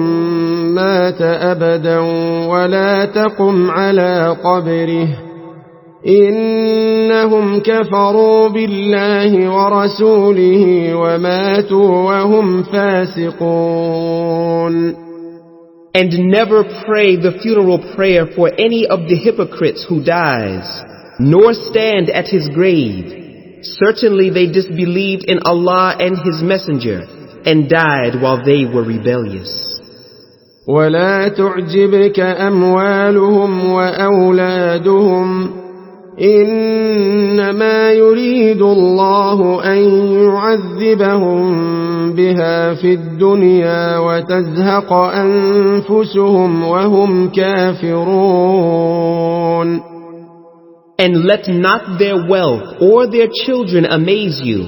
مات أبدا ولا تقم على قبره إنهم كفروا بالله ورسوله وماتوا وهم فاسقون. And never pray the funeral prayer for any of the hypocrites who dies, nor stand at his grave. Certainly they disbelieved in Allah and His Messenger, and died while they were rebellious. ولا تعجبك أموالهم وأولادهم إنما يريد الله أن يعذبهم بها في الدنيا وتزهق أنفسهم وهم كافرون. And let not their wealth or their children amaze you.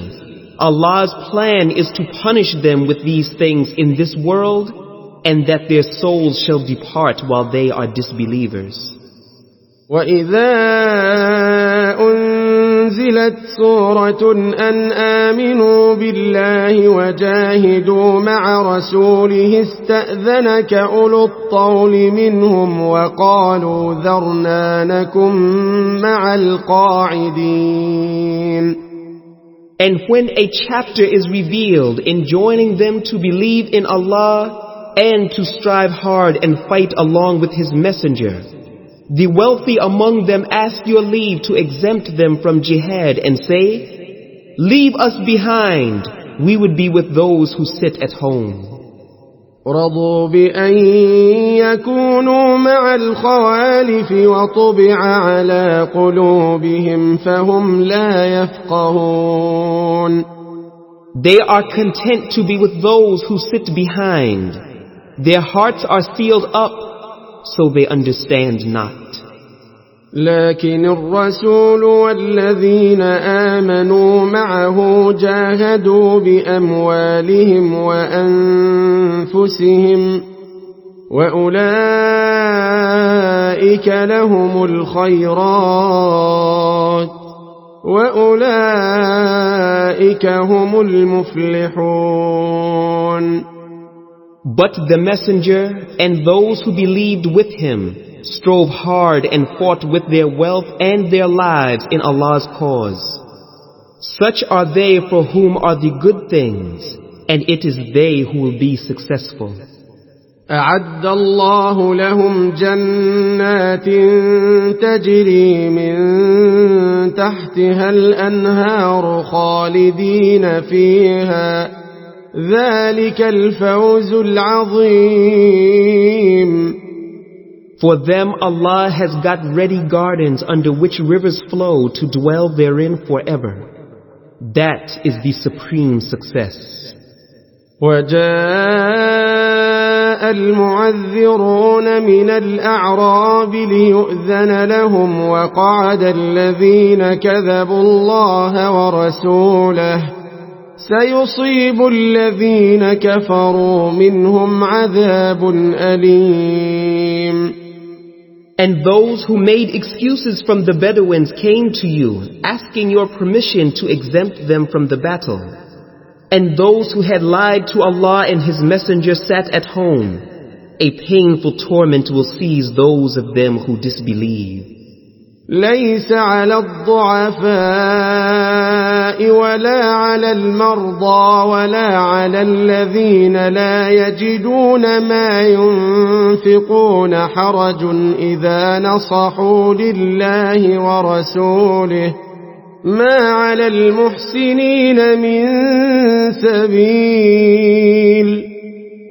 Allah's plan is to punish them with these things in this world, and that their souls shall depart while they are disbelievers. وَإِذَا أُنزِلَتْ سُورَةٌ أَنْ آمِنُوا بِاللَّهِ وَجَاهِدُوا مَعَ رَسُولِهِ اسْتَأْذَنَكَ أُولُو الطَّوْلِ مِنْهُمْ وَقَالُوا ذَرْنَا نَكُن مَّعَ الْقَاعِدِينَ. And when a chapter is revealed enjoining them to believe in Allah and to strive hard and fight along with His Messenger, the wealthy among them ask your leave to exempt them from jihad and say, "Leave us behind, we would be with those who sit at home." رضوا بأن يكونوا مع الخوالف وطبع على قلوبهم فهم لا يفقهون. They are content to be with those who sit behind. Their hearts are sealed up, so they understand not. لكن الرسول والذين آمنوا معه جاهدوا بأموالهم وأنفسهم وأولئك لهم الخيرات وأولئك هم المفلحون. But the messenger and those who believed with him strove hard and fought with their wealth and their lives in Allah's cause. Such are they for whom are the good things, and it is they who will be successful. أعد الله لهم جنات تجري من تحتها الأنهار خالدين فيها ذلك الفوز العظيم. For them Allah has got ready gardens under which rivers flow to dwell therein forever. That is the supreme success. وجاء المعذرون من الأعراب ليؤذن لهم وقعد الذين كذبوا الله ورسوله سيصيب الذين كفروا منهم عذاب أليم. And those who made excuses from the Bedouins came to you, asking your permission to exempt them from the battle. And those who had lied to Allah and His Messenger sat at home. A painful torment will seize those of them who disbelieve. ليس على الضعفاء ولا على المرضى ولا على الذين لا يجدون ما ينفقون حرج إذا نصحوا لله ورسوله ما على المحسنين من سبيل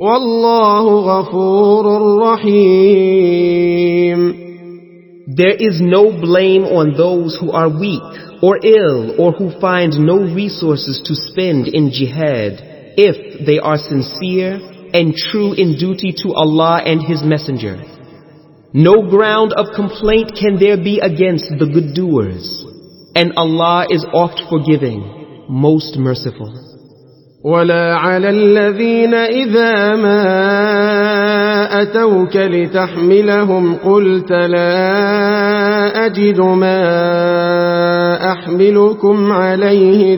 والله غفور رحيم. There is no blame on those who are weak or ill or who find no resources to spend in jihad if they are sincere and true in duty to Allah and His Messenger. No ground of complaint can there be against the good doers, and Allah is oft forgiving, most merciful. ولا على الذين إذا ما أتوك لتحملهم قلت لا أجد ما أحملكم عليه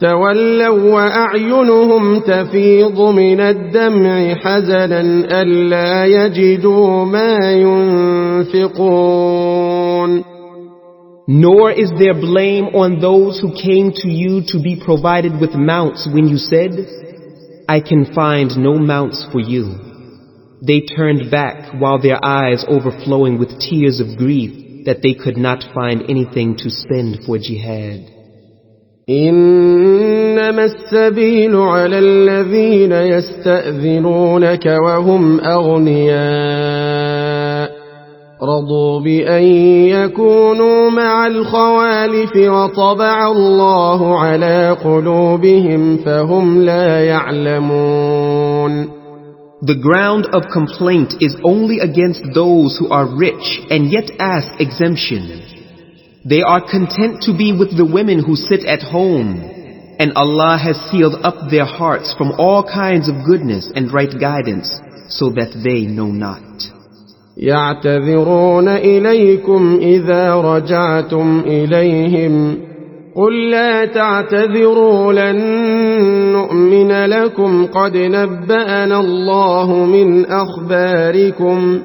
تولوا وأعينهم تفيض من الدمع حزنا ألا يجدوا ما ينفقون. Nor is there blame on those who came to you to be provided with mounts when you said, "I can find no mounts for you." They turned back while their eyes overflowing with tears of grief that they could not find anything to spend for jihad. إنما السبيل على الذين يستأذنونك وهم أغنياء رضوا بأن يكونوا مع الخوالف وطبع الله على قلوبهم فهم لا يعلمون. The ground of complaint is only against those who are rich and yet ask exemption. They are content to be with the women who sit at home, and Allah has sealed up their hearts from all kinds of goodness and right guidance, so that they know not. يعتذرون إليكم إذا رجعتم إليهم قل لا تعتذروا لن نؤمن لكم قد نبأنا الله من أخباركم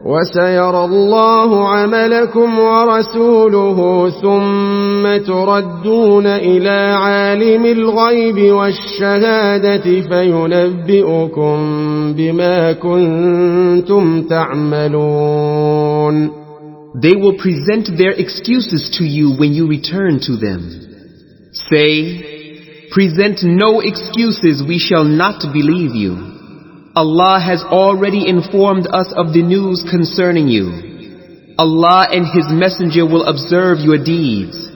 وسيرى الله عملكم ورسوله ثم تردون إلى عالم الغيب والشهادة فينبئكم بما كنتم تعملون. They will present their excuses to you when you return to them. Say, present no excuses, we shall not believe you. Allah has already informed us of the news concerning you. Allah and His Messenger will observe your deeds.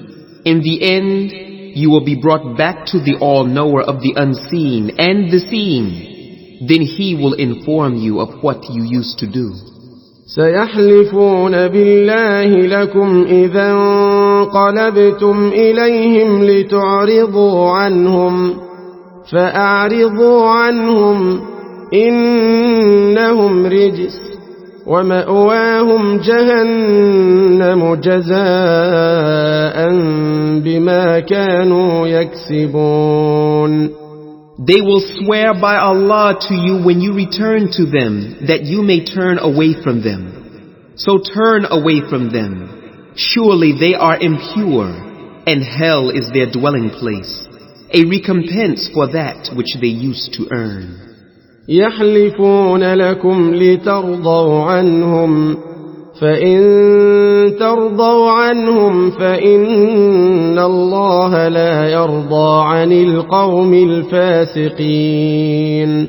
In the end, you will be brought back to the All-Knower of the unseen and the seen. Then He will inform you of what you used to do. سيحلفون بالله لكم إذا انقلبتم إليهم لتعرضوا عنهم فأعرضوا عنهم إنهم رجس ومأواهم جهنم جزاء بما كانوا يكسبون. They will swear by Allah to you when you return to them that you may turn away from them. So turn away from them. Surely they are impure, and hell is their dwelling place, a recompense for that which they used to earn. يحلفون لكم لترضوا عنهم فإن ترضوا عنهم فإن الله لا يرضى عن القوم الفاسقين.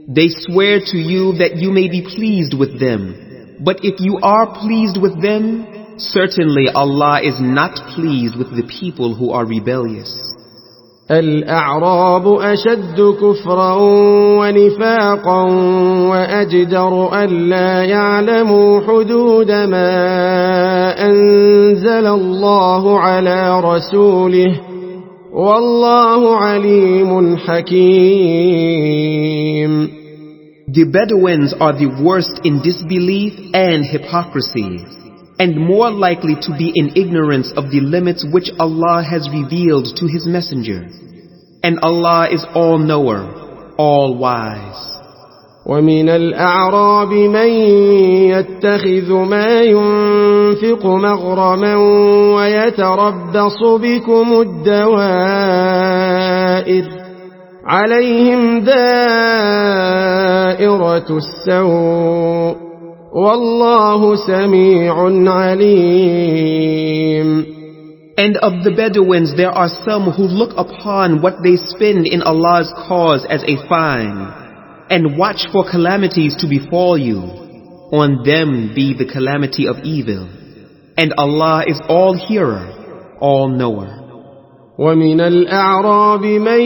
They swear to you that you may be pleased with them, but if you are pleased with them, certainly Allah is not pleased with the people who are rebellious. الأعراب أشد كفرا ونفاقا وأجدر ألا يعلموا حدود ما أنزل الله على رسوله والله عليم حكيم. The Bedouins are the worst in disbelief and hypocrisy, and more likely to be in ignorance of the limits which Allah has revealed to His Messenger. And Allah is all-knower, all-wise. وَمِنَ الْأَعْرَابِ مَنْ يَتَّخِذُ مَا يُنْفِقُ مَغْرَمًا وَيَتَرَبَّصُ بِكُمُ الدَّوَائِرَ عَلَيْهِمْ دَائِرَةُ السَّوْءِ وَاللَّهُ سَمِيعٌ عَلِيمٌ. And of the Bedouins there are some who look upon what they spend in Allah's cause as a fine, and watch for calamities to befall you. On them be the calamity of evil, and Allah is all-hearer, all-knower. وَمِنَ الْأَعْرَابِ مَنْ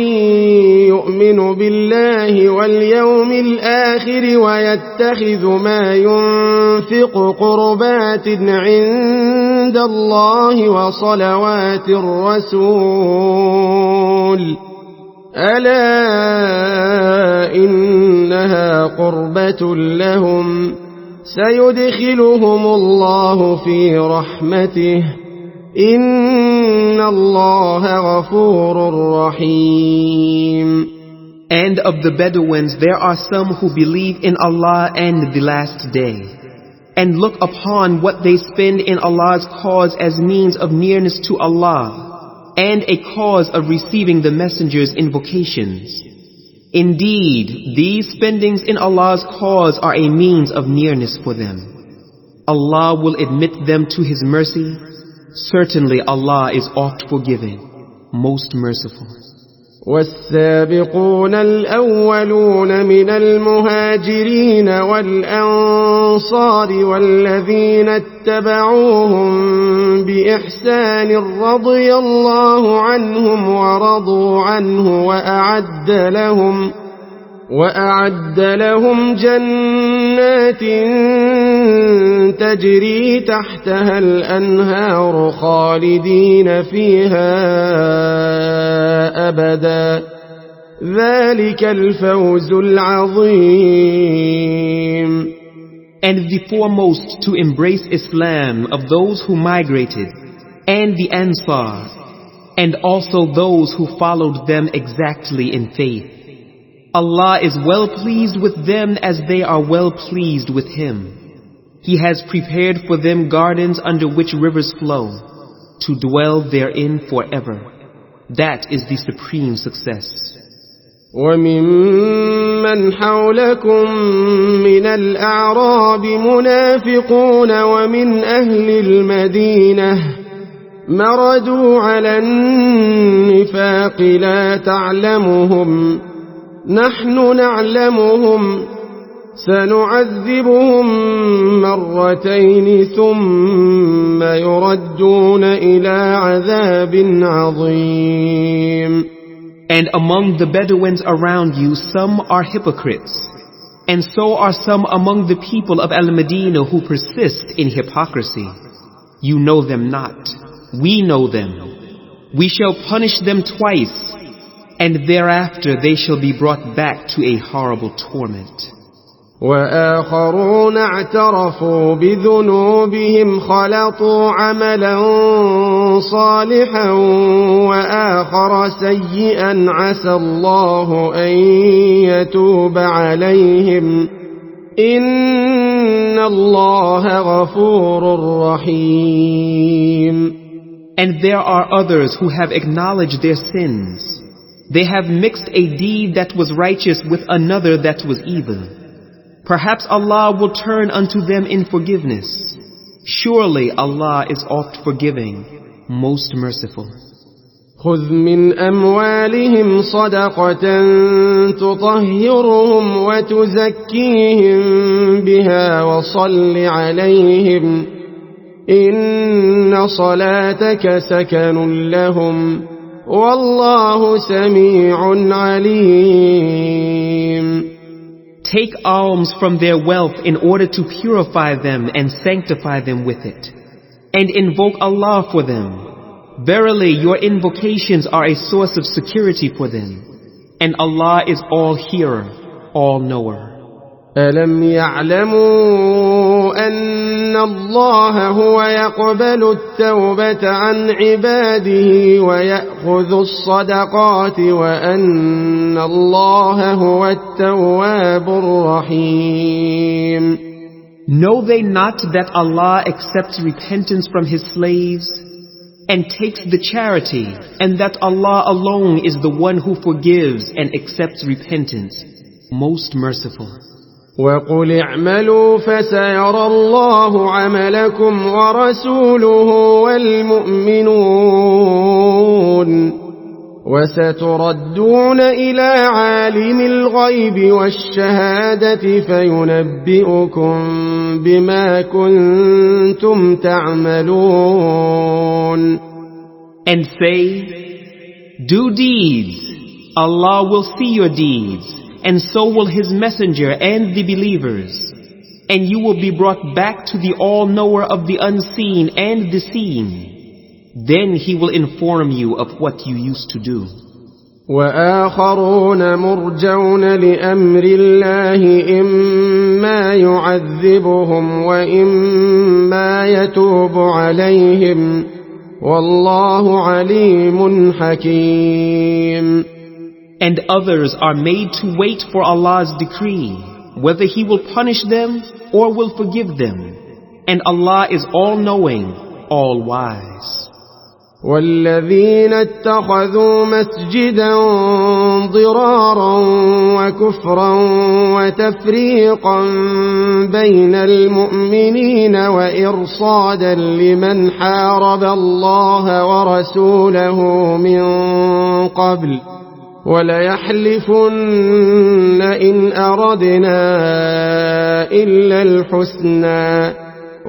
يُؤْمِنُ بِاللَّهِ وَالْيَوْمِ الْآخِرِ وَيَتَّخِذُ مَا يُنْفِقُ قُرُبَاتٍ عِنْدَ اللَّهِ وَصَلَوَاتِ الرَّسُولِ أَلَا إِنَّهَا قُرْبَةٌ لَهُمْ سَيُدْخِلُهُمُ اللَّهُ فِي رَحْمَتِهِ إِنَّ اللَّهَ غَفُورٌ رَحِيمٌ. And of the Bedouins there are some who believe in Allah and the last day, and look upon what they spend in Allah's cause as means of nearness to Allah, and a cause of receiving the Messenger's invocations. Indeed, these spendings in Allah's cause are a means of nearness for them. Allah will admit them to His mercy. Certainly Allah is oft forgiving, most merciful. والسابقون الأولون من المهاجرين والأنصار والذين اتبعوهم بإحسان رضي الله عنهم ورضوا عنه وأعد لهم جنات تجري تحتها الأنهار خالدين فيها أبدا ذلك الفوز العظيم. And the foremost to embrace Islam of those who migrated, and the Ansar, and also those who followed them exactly in faith. Allah is well pleased with them as they are well pleased with Him. He has prepared for them gardens under which rivers flow, to dwell therein forever. That is the supreme success. وَمِمَّنْ حَوْلَكُمْ مِنَ الْأَعْرَابِ مُنَافِقُونَ وَمِنْ أَهْلِ الْمَدِينَةِ مَرَدُوا عَلَى النِّفَاقِ لَا تَعْلَمُهُمْ نَحْنُ نَعْلَمُهُمْ سَنُعَذِّبُهُمْ مرتين ثُمَّ يُرَدُّونَ إِلَى عَذَابٍ عَظِيمٍ. And among the Bedouins around you some are hypocrites, and so are some among the people of Al-Madinah who persist in hypocrisy. You know them not, we know them. We shall punish them twice, and thereafter they shall be brought back to a horrible torment. وآخرون اعترفوا بذنوبهم خلطوا عملا صالحا وآخر سيئا عسى الله أن يتوب عليهم إن الله غفور رحيم. And there are others who have acknowledged their sins. They have mixed a deed that was righteous with another that was evil. Perhaps Allah will turn unto them in forgiveness. Surely Allah is oft forgiving, most merciful. خذ من أموالهم صدقة تطهرهم وتزكيهم بها وصل عليهم إن صلاتك سكن لهم والله سميع عليم. Take alms from their wealth in order to purify them and sanctify them with it. And invoke Allah for them. Verily, your invocations are a source of security for them. And Allah is all hearer, all knower. ألم يعلموا أن الله هو يقبل التوبة عن عباده ويأخذ الصدقات وأن الله هو التواب الرحيم. Know they not that Allah accepts repentance from His slaves and takes the charity, and that Allah alone is the one who forgives and accepts repentance, most merciful. وَقُلِ اعْمَلُوا فَسَيَرَى اللَّهُ عَمَلَكُمْ وَرَسُولُهُ وَالْمُؤْمِنُونَ وَسَتُرَدُّونَ إِلَى عَالِمِ الْغَيْبِ وَالشَّهَادَةِ فَيُنَبِّئُكُم بِمَا كُنتُمْ تَعْمَلُونَ. And say, do deeds, Allah will see your deeds. And so will His messenger and the believers. And you will be brought back to the all-knower of the unseen and the seen. Then He will inform you of what you used to do. وَآخَرُونَ مُرْجَوْنَ لِأَمْرِ اللَّهِ إِمَّا يُعَذِّبُهُمْ وَإِمَّا يَتُوبُ عَلَيْهِمْ وَاللَّهُ عَلِيمٌ حَكِيمٌ. And others are made to wait for Allah's decree, whether He will punish them or will forgive them. And Allah is all-knowing, all-wise. والذين اتخذوا مسجدا ضرارا وكفرا وتفريقا بين المؤمنين وإرصادا لمن حارب الله ورسوله من قبل وليحلفن إن أردنا إلا الحسنى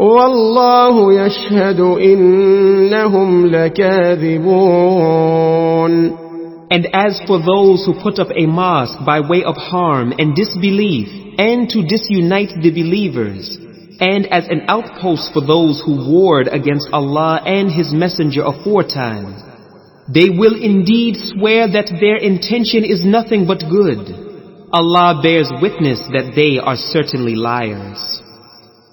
والله يشهد إنهم لكاذبون. And as for those who put up a mosque by way of harm and disbelief and to disunite the believers, and as an outpost for those who warred against Allah and His Messenger aforetime, they will indeed swear that their intention is nothing but good. Allah bears witness that they are certainly liars.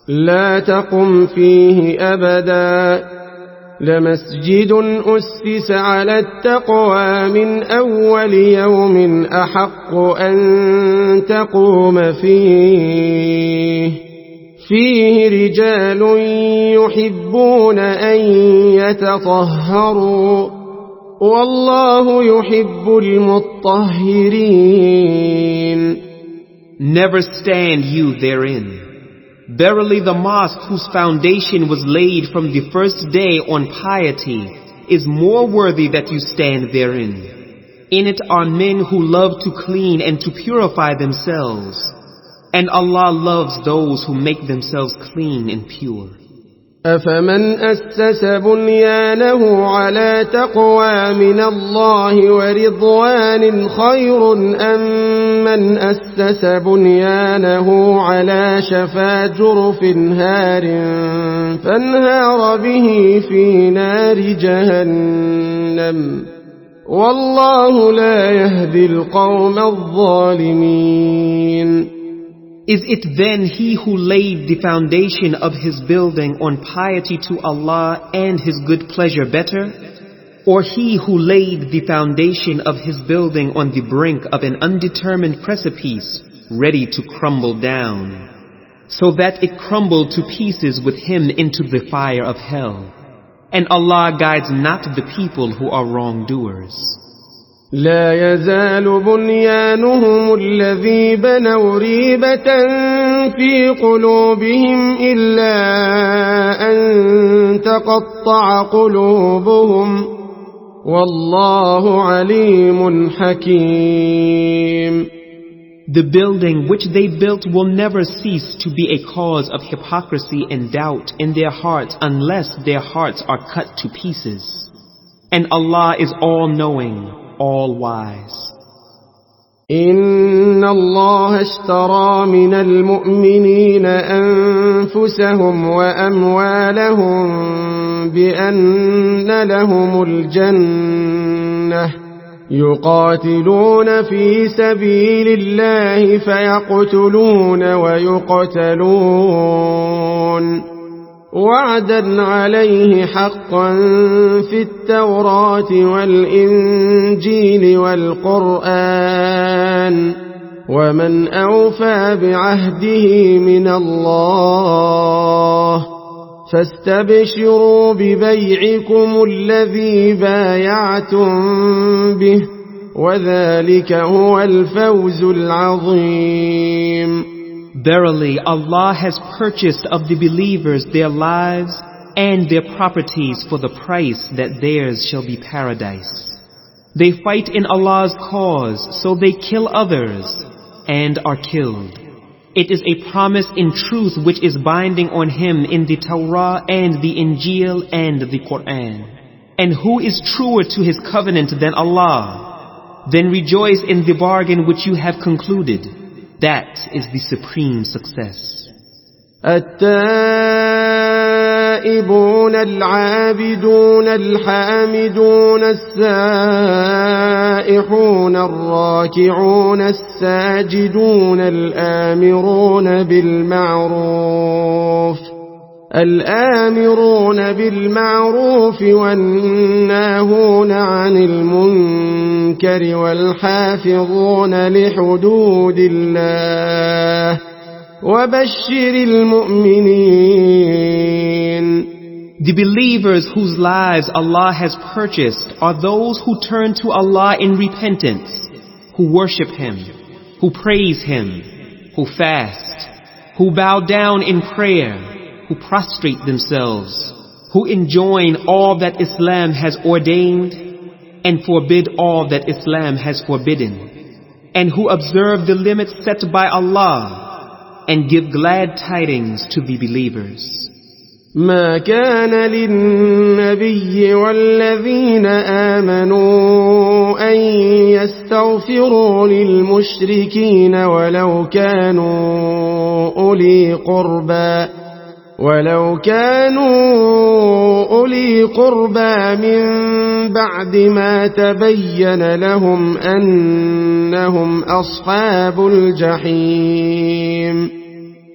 لا تقم فيه أبدا لمسجد أسس على التقوى من أول يوم أحق أن تقوم فيه رجال يحبون أن يتطهروا والله يحب المطهرين. Never stand you therein. Verily the mosque whose foundation was laid from the first day on piety is more worthy that you stand therein. In it are men who love to clean and to purify themselves, and Allah loves those who make themselves clean and pure. أفمن أسس بنيانه على تقوى من الله ورضوان خير أم من أسس بنيانه على شفا جرف هار فانهار به في نار جهنم والله لا يهدي القوم الظالمين. Is it then he who laid the foundation of his building on piety to Allah and His good pleasure better? Or he who laid the foundation of his building on the brink of an undetermined precipice, ready to crumble down, so that it crumbled to pieces with him into the fire of hell? And Allah guides not the people who are wrongdoers. لا يزال بنيانهم الذي بنوا ريبة في قلوبهم إلا أن تقطع قلوبهم والله عليم حكيم. The building which they built will never cease to be a cause of hypocrisy and doubt in their hearts unless their hearts are cut to pieces. And Allah is all-knowing, all-wise. إن الله اشترى من المؤمنين أنفسهم وأموالهم بأن لهم الجنة يقاتلون في سبيل الله فيقتلون ويقتلون وعدا عليه حقا في التوراة والإنجيل والقرآن ومن أوفى بعهده من الله فاستبشروا ببيعكم الذي بايعتم به وذلك هو الفوز العظيم. Verily, Allah has purchased of the believers their lives and their properties for the price that theirs shall be paradise. They fight in Allah's cause, so they kill others and are killed. It is a promise in truth which is binding on him in the Torah and the Injil and the Qur'an. And who is truer to his covenant than Allah? Then rejoice in the bargain which you have concluded. That is the supreme success. التائبون العابدون الحامدون السائحون الراكعون الساجدون الآمرون بالمعروف والناهون عن المنكر والحافظون لحدود الله وبشر المؤمنين. The believers whose lives Allah has purchased are those who turn to Allah in repentance, who worship Him, who praise Him, who fast, who bow down in prayer, who prostrate themselves, who enjoin all that Islam has ordained and forbid all that Islam has forbidden, and who observe the limits set by Allah and give glad tidings to the believers. ما كان للنبي والذين آمنوا أن يستغفروا للمشركين ولو كانوا أولي قربى من بعد ما تبين لهم أنهم أصحاب الجحيم.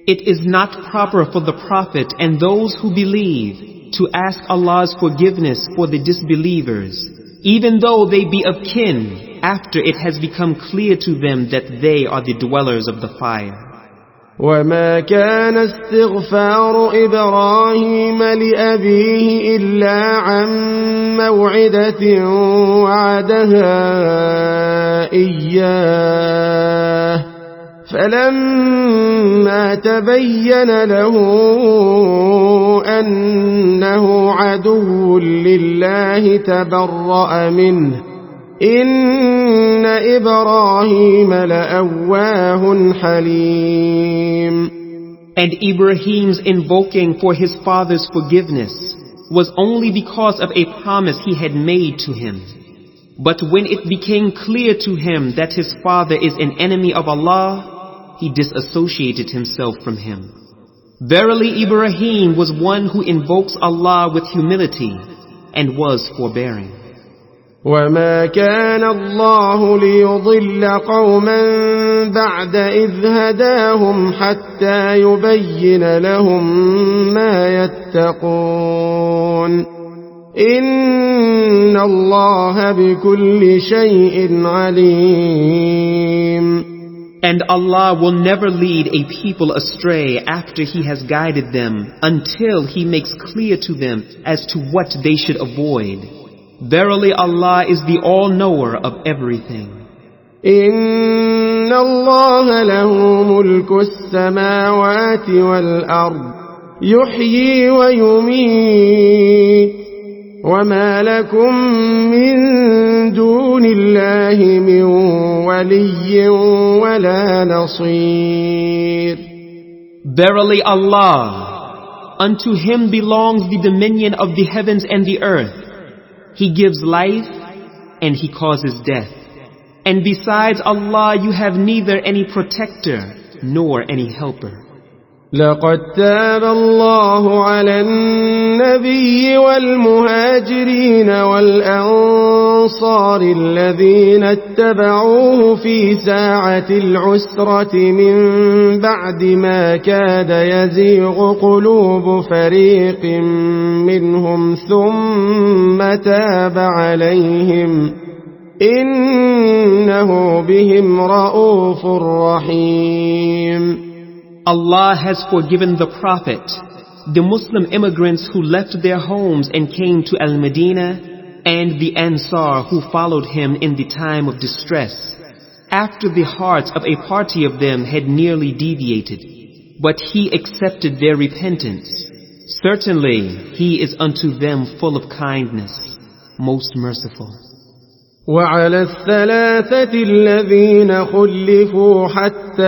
It is not proper for the Prophet and those who believe to ask Allah's forgiveness for the disbelievers, even though they be of kin, after it has become clear to them that they are the dwellers of the fire. وما كان استغفار إبراهيم لأبيه إلا عن موعدة وعدها إياه فلما تبين له أنه عدو لله تبرأ منه إن إبراهيم لأواه حليم. And Ibrahim's invoking for his father's forgiveness was only because of a promise he had made to him. But when it became clear to him that his father is an enemy of Allah, he disassociated himself from him. Verily Ibrahim was one who invokes Allah with humility and was forbearing. وما كان الله ليضل قوما بعد إذ هداهم حتى يبين لهم ما يتقون إن الله بكل شيء عليم. And Allah will never lead a people astray after He has guided them until He makes clear to them as to what they should avoid. Verily Allah is the all-knower of everything. إن الله له ملك السماوات والأرض يحيي ويميت وما لكم من دون الله من ولي ولا نصير. Verily Allah, unto Him belongs the dominion of the heavens and the earth. He gives life and He causes death. And besides Allah you have neither any protector nor any helper. لقد تاب الله على النبي والمهاجرين والأنصار الذين اتبعوه في ساعة العسرة من بعد ما كاد يزيغ قلوب فريق منهم ثم تاب عليهم إنه بهم رؤوف رحيم. Allah has forgiven the Prophet, the Muslim immigrants who left their homes and came to Al-Medina, and the Ansar who followed him in the time of distress, after the hearts of a party of them had nearly deviated. But He accepted their repentance. Certainly, He is unto them full of kindness, most merciful. وعلى الثلاثة الذين خلفوا حتى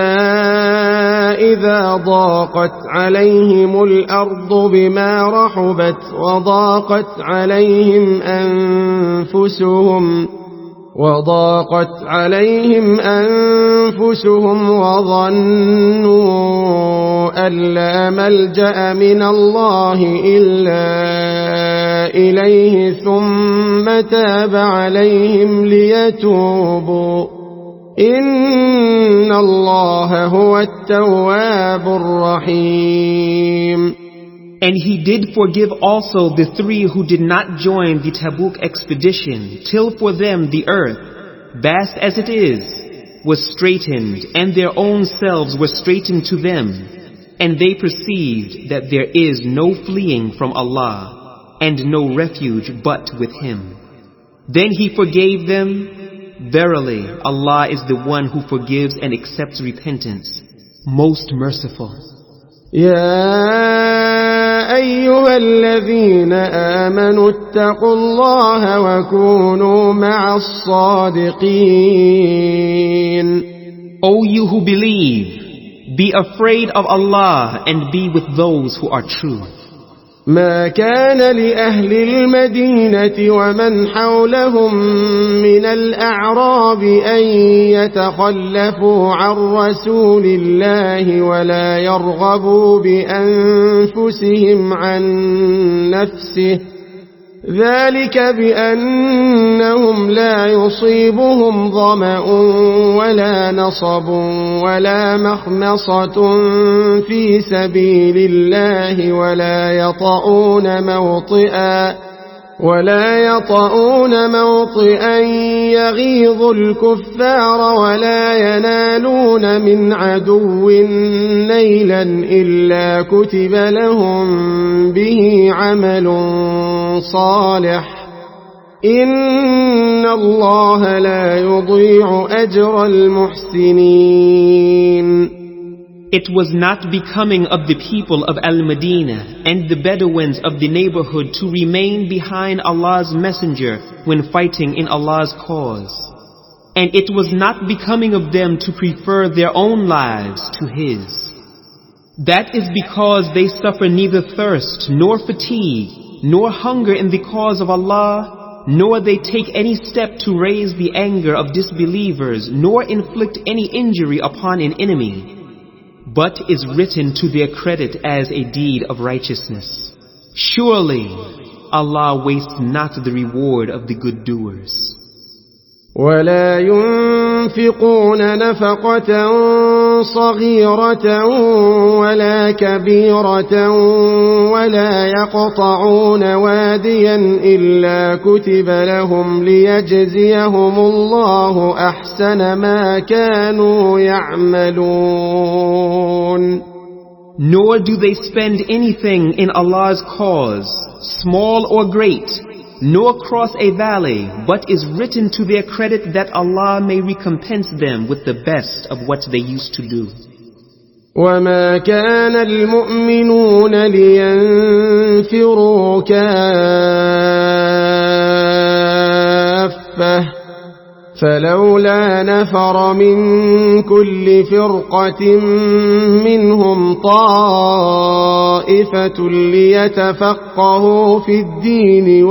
إذا ضاقت عليهم الأرض بما رحبت وضاقت عليهم أنفسهم وظنوا أن لا ملجأ من الله إلا إليه ثم تاب عليهم ليتوبوا إن الله هو التواب الرحيم. And He did forgive also the three who did not join the Tabuk expedition till for them the earth, vast as it is, was straightened and their own selves were straightened to them, and they perceived that there is no fleeing from Allah and no refuge but with Him. Then He forgave them. Verily, Allah is the one who forgives and accepts repentance, most merciful. يا أيها الذين آمنوا اتقوا الله وكونوا مع الصادقين. O you who believe, be afraid of Allah and be with those who are true. ما كان لأهل المدينة ومن حولهم من الأعراب أن يتخلفوا عن رسول الله ولا يرغبوا بأنفسهم عن نفسه ذلك بأنهم لا يصيبهم ظمأ ولا نصب ولا مخمصة في سبيل الله ولا يطؤون موطئا يغيظ الكفار ولا ينالون من عدو نيلا إلا كتب لهم به عمل صالح إن الله لا يضيع أجر المحسنين. It was not becoming of the people of Al-Madinah and the Bedouins of the neighborhood to remain behind Allah's messenger when fighting in Allah's cause. And it was not becoming of them to prefer their own lives to His. That is because they suffer neither thirst, nor fatigue, nor hunger in the cause of Allah, nor they take any step to raise the anger of disbelievers, nor inflict any injury upon an enemy, but is written to their credit as a deed of righteousness. Surely, Allah wastes not the reward of the good doers. ولا ينفقون نفقة صغيرة ولا كبيرة ولا يقطعون واديا إلا كتب لهم ليجزيهم الله أحسن ما كانوا يعملون. Nor do they spend anything in Allah's cause, small or great, nor cross a valley, but is written to their credit that Allah may recompense them with the best of what they used to do. وما كان المؤمنون لينفروا كافة فلولا نفر من كل فرقة منهم طائفة ليتفقهوا في الدين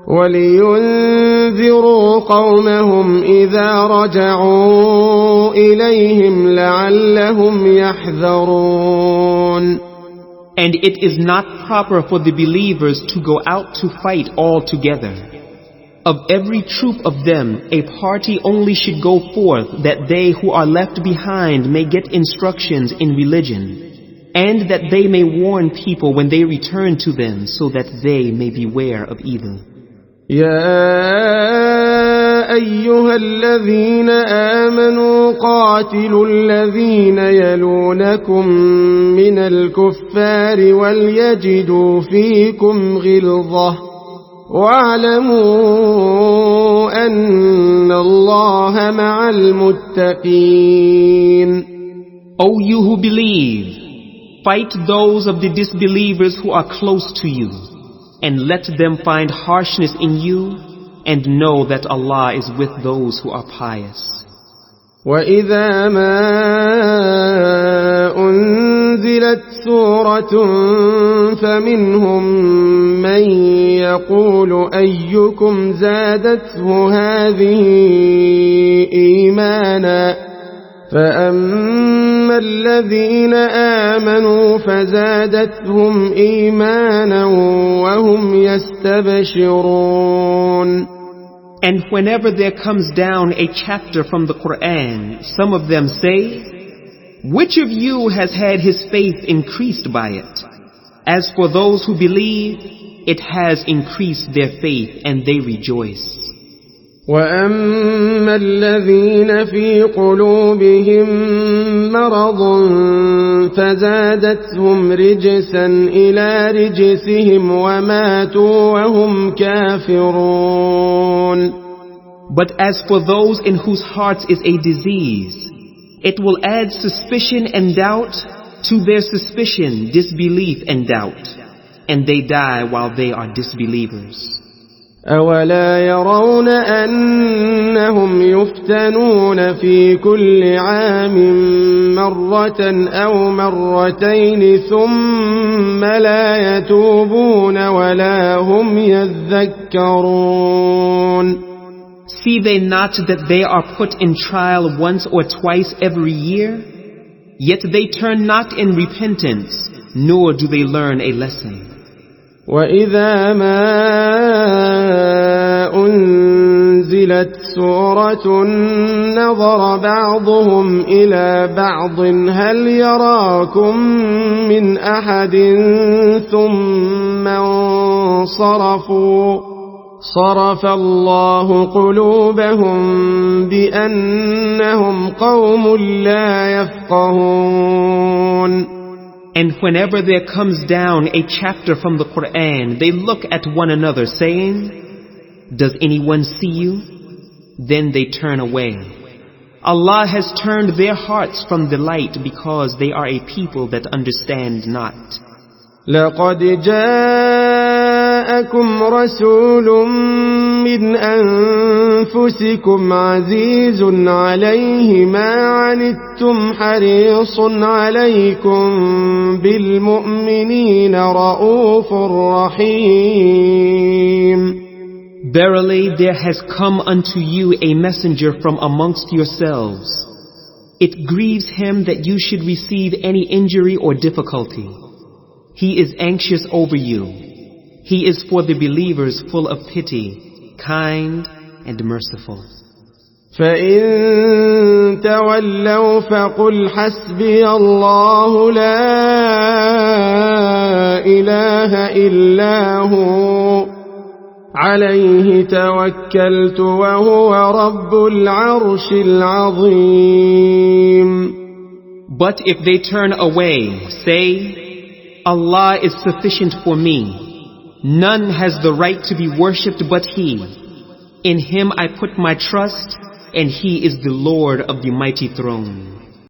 ولينذروا قومهم إذا رجعوا إليهم لعلهم يحذرون. And it is not proper for the believers to go out to fight all together. Of every troop of them, a party only should go forth that they who are left behind may get instructions in religion, and that they may warn people when they return to them so that they may beware of evil. يا أيها الذين آمنوا قاتلوا الذين يلونكم من الكفار وليجدوا فيكم غلظة واعلموا أن الله مع المتقين. O you who believe, fight those of the disbelievers who are close to you, and let them find harshness in you, and know that Allah is with those who are pious. وَإِذَا مَا أُنزِلَتْ سُورَةٌ فَمِنْهُمْ مَنْ يَقُولُ أَيُّكُمْ زَادَتْهُ هَذِهِ إِيمَانًا فَأَمَّا الَّذِينَ آمَنُوا فَزَادَتْهُمْ إِيمَانًا وَهُمْ يَسْتَبْشِرُونَ. And whenever there comes down a chapter from the Qur'an, some of them say, which of you has had his faith increased by it? As for those who believe, it has increased their faith and they rejoice. وَأَمَّا الَّذِينَ فِي قُلُوبِهِم مَّرَضٌ فَزَادَتْهُمْ رِجْسًا إِلَى رِجْسِهِمْ وَمَاتُوا وَهُمْ كَافِرُونَ. But as for those in whose hearts is a disease, it will add suspicion and doubt to their suspicion, disbelief and doubt, and they die while they are disbelievers. أولا يرون أنهم يفتنون في كل عام مرة أو مرتين ثم لا يتوبون ولا هم يذكرون. See they not that they are put in trial once or twice every year? Yet they turn not in repentance, nor do they learn a lesson. وَإِذَا مَا أُنزِلَتْ سُورَةٌ نَظَرَ بَعْضُهُمْ إِلَى بَعْضٍ هَلْ يَرَاكُمْ مِنْ أَحَدٍ ثُمَّ انصَرَفُوا صَرَفَ اللَّهُ قُلُوبَهُمْ بِأَنَّهُمْ قَوْمٌ لَا يَفْقَهُونَ. And whenever there comes down a chapter from the Qur'an, they look at one another saying, "Does anyone see you?" Then they turn away. Allah has turned their hearts from the light because they are a people that understand not. لَقَدْ جَاءَكُمْ رَسُولٌ مِّنْ أَنفُسِكُمْ عَزِيزٌ عَلَيْهِ مَا عَنِتُّمْ حَرِيصٌ عَلَيْكُمْ بِالْمُؤْمِنِينَ رَءُوفٌ رَحِيمٌ. Verily there has come unto you a messenger from amongst yourselves. It grieves him that you should receive any injury or difficulty. He is anxious over you. He is for the believers full of pity, kind and merciful. فَإِن تَوَلَّوْا فَقُلْ حَسْبِيَ اللَّهُ لَا إِلَهَ إِلَّا هُوَ عَلَيْهِ تَوَكَّلْتُ وَهُوَ رَبُّ الْعَرْشِ الْعَظِيمِ. But if they turn away, say, Allah is sufficient for me. None has the right to be worshipped but He. In Him I put my trust, and He is the Lord of the mighty throne.